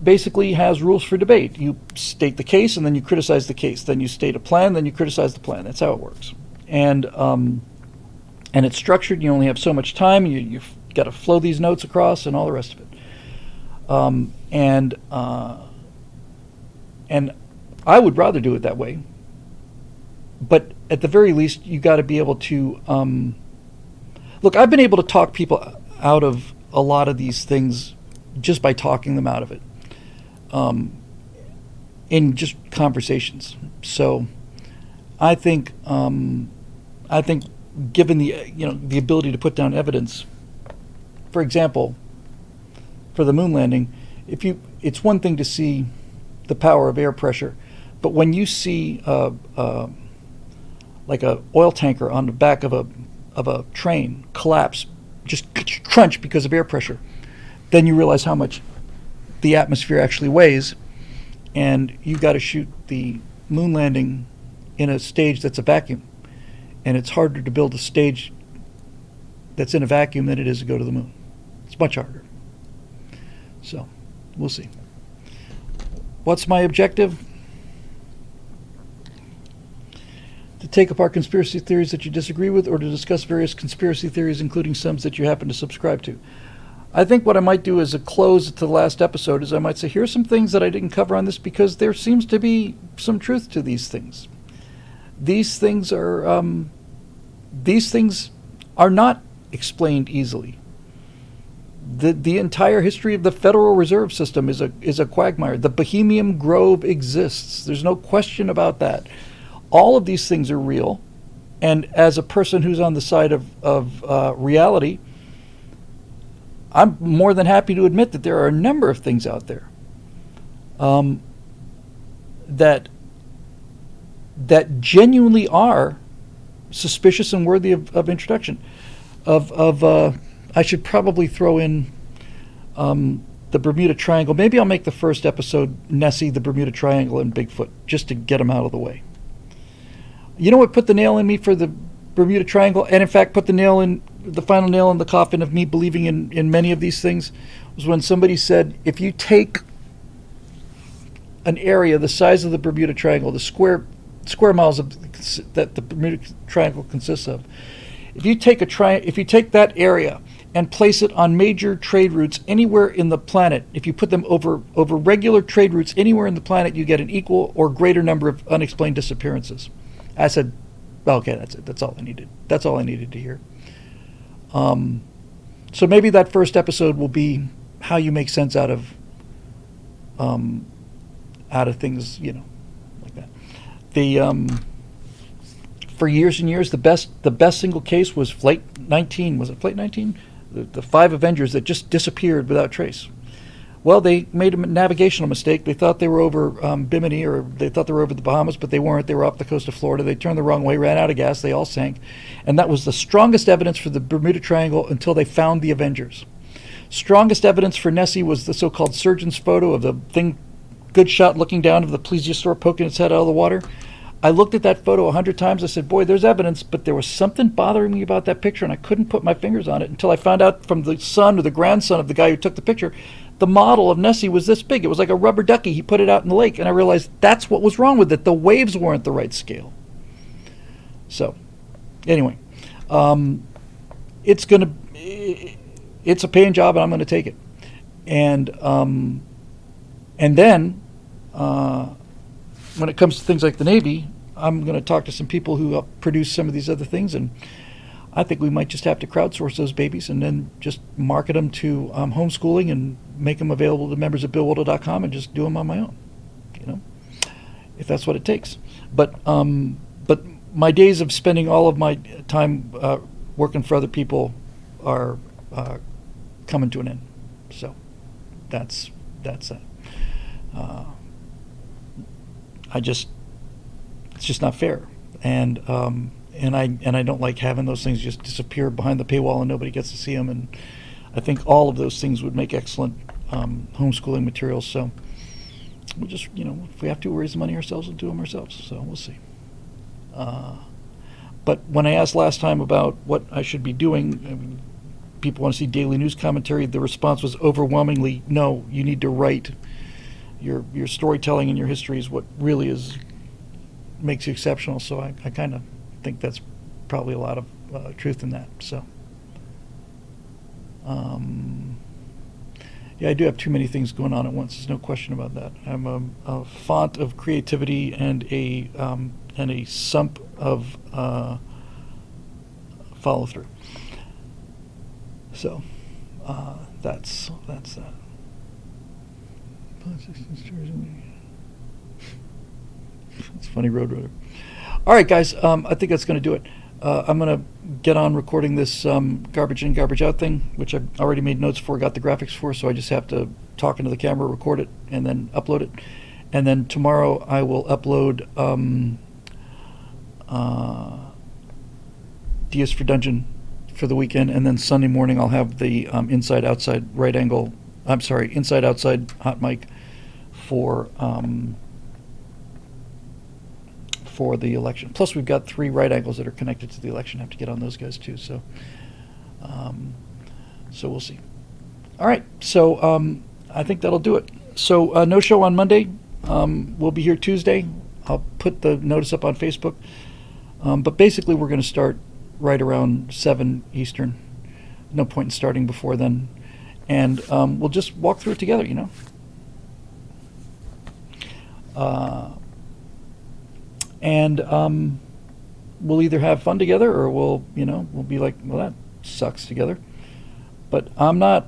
basically has rules for debate. You state the case, and then you criticize the case. Then you state a plan, then you criticize the plan. That's how it works. And it's structured. You only have so much time. You've got to flow these notes across and all the rest of it. And I would rather do it that way. But at the very least, you got to be able to look. I've been able to talk people out of a lot of these things just by talking them out of it, in just conversations. So, I think given the ability to put down evidence, for example, for the moon landing, it's one thing to see the power of air pressure, but when you see like a oil tanker on the back of a train collapse, just crunch because of air pressure, then you realize how much the atmosphere actually weighs, and you got to shoot the moon landing in a stage that's a vacuum, and it's harder to build a stage that's in a vacuum than it is to go to the moon. It's much harder. So, we'll see. What's my objective? To take apart conspiracy theories that you disagree with, or to discuss various conspiracy theories, including some that you happen to subscribe to. I think what I might do as a close to the last episode is I might say, here's some things that I didn't cover on this because there seems to be some truth to these things. These things are not explained easily. The entire history of the Federal Reserve System is a quagmire. The Bohemian Grove exists. There's no question about that. All of these things are real, and as a person who's on the side of reality, I'm more than happy to admit that there are a number of things out there that genuinely are suspicious and worthy of introduction. I should probably throw in the Bermuda Triangle. Maybe I'll make the first episode Nessie, the Bermuda Triangle, and Bigfoot, just to get them out of the way. You know what put the nail in me for the Bermuda Triangle, and in fact put the final nail in the coffin of me believing in many of these things, was when somebody said, if you take an area the size of the Bermuda Triangle, the square miles that the Bermuda Triangle consists of, if you take that area and place it on major trade routes anywhere in the planet, if you put them over regular trade routes anywhere in the planet, you get an equal or greater number of unexplained disappearances. I said, well, okay, that's it. That's all I needed. That's all I needed to hear. So maybe that first episode will be how you make sense out of things, like that. For years and years, the best single case was Flight 19. Was it Flight 19? The 5 Avengers that just disappeared without trace. Well, they made a navigational mistake. They thought they were over Bimini, or they thought they were over the Bahamas, but they weren't. They were off the coast of Florida. They turned the wrong way, ran out of gas. They all sank. And that was the strongest evidence for the Bermuda Triangle until they found the Avengers. Strongest evidence for Nessie was the so-called surgeon's photo of the thing, good shot looking down of the plesiosaur poking its head out of the water. I looked at that photo 100 times. I said, boy, there's evidence, but there was something bothering me about that picture, and I couldn't put my fingers on it until I found out from the son or the grandson of the guy who took the picture, the model of Nessie was this big. It was like a rubber ducky. He put it out in the lake, and I realized that's what was wrong with it. The waves weren't the right scale. So, anyway, it's a paying job, and I'm going to take it. And then when it comes to things like the Navy, I'm going to talk to some people who produce some of these other things, and I think we might just have to crowdsource those babies and then just market them to homeschooling and make them available to members of BillWilder.com and just do them on my own, if that's what it takes. But my days of spending all of my time working for other people are coming to an end. So that's that. It's just not fair, and I don't like having those things just disappear behind the paywall and nobody gets to see them. And I think all of those things would make excellent homeschooling materials. So we'll just, if we have to raise the money ourselves, we'll do them ourselves. So we'll see. But when I asked last time about what I should be doing, I mean, people want to see daily news commentary. The response was overwhelmingly, no, you need to write. Your storytelling and your history is what really makes you exceptional. So I kind of think that's probably a lot of truth in that. So, yeah, I do have too many things going on at once. There's no question about that. I'm a font of creativity and a sump of follow through. So that's that. It's funny, Roadrunner. All right, guys. I think that's going to do it. I'm going to get on recording this garbage in, garbage out thing, which I've already made notes for, got the graphics for, so I just have to talk into the camera, record it, and then upload it. And then tomorrow I will upload DS for Dungeon for the weekend, and then Sunday morning I'll have the inside-outside inside-outside hot mic for the election. Plus, we've got 3 right angles that are connected to the election. I have to get on those guys too. So, so we'll see. All right. So I think that'll do it. So no show on Monday. We'll be here Tuesday. I'll put the notice up on Facebook. But basically, we're going to start right around 7 Eastern. No point in starting before then. And we'll just walk through it together, you know. And we'll either have fun together or we'll be like, well, that sucks together. But I'm not.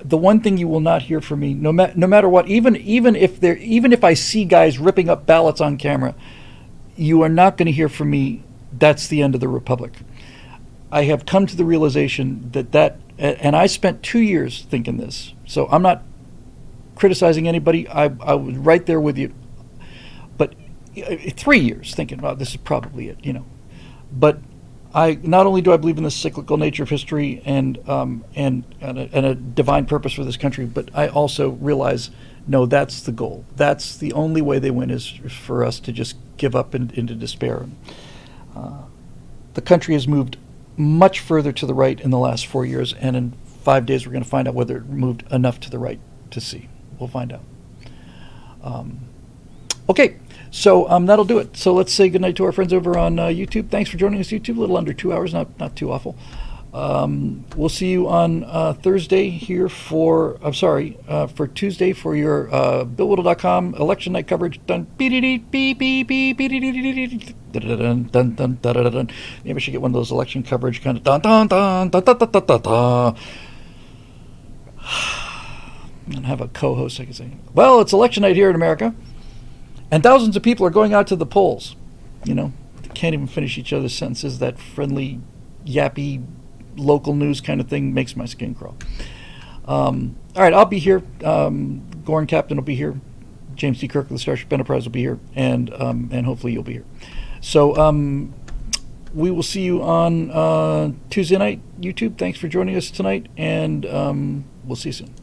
The one thing you will not hear from me, no matter what, even if I see guys ripping up ballots on camera, you are not going to hear from me. That's the end of the republic. I have come to the realization that, and I spent 2 years thinking this. So I'm not criticizing anybody. I was right there with you. But 3 years thinking, well, this is probably it, you know. But I not only do I believe in the cyclical nature of history and a divine purpose for this country, but I also realize, no, that's the goal. That's the only way they win, is for us to just give up into despair. The country has moved much further to the right in the last 4 years, and in 5 days we're going to find out whether it moved enough to the right to see. We'll find out. Okay, so that'll do it. So let's say goodnight to our friends over on YouTube. Thanks for joining us, YouTube. A little under 2 hours, not too awful. We'll see you on Thursday here for Tuesday for your BillWhittle.com election night coverage. Done. Maybe I should get one of those election coverage kind of dun dun dun dun dun dun dun dun. And have a co-host I can say, well, it's election night here in America, and thousands of people are going out to the polls. You know, they can't even finish each other's sentences. That friendly, yappy, local news kind of thing makes my skin crawl. All right, I'll be here. Gorn Captain will be here. James D. Kirk of the Starship Enterprise will be here, and hopefully you'll be here. So we will see you on Tuesday night, YouTube. Thanks for joining us tonight, and we'll see you soon.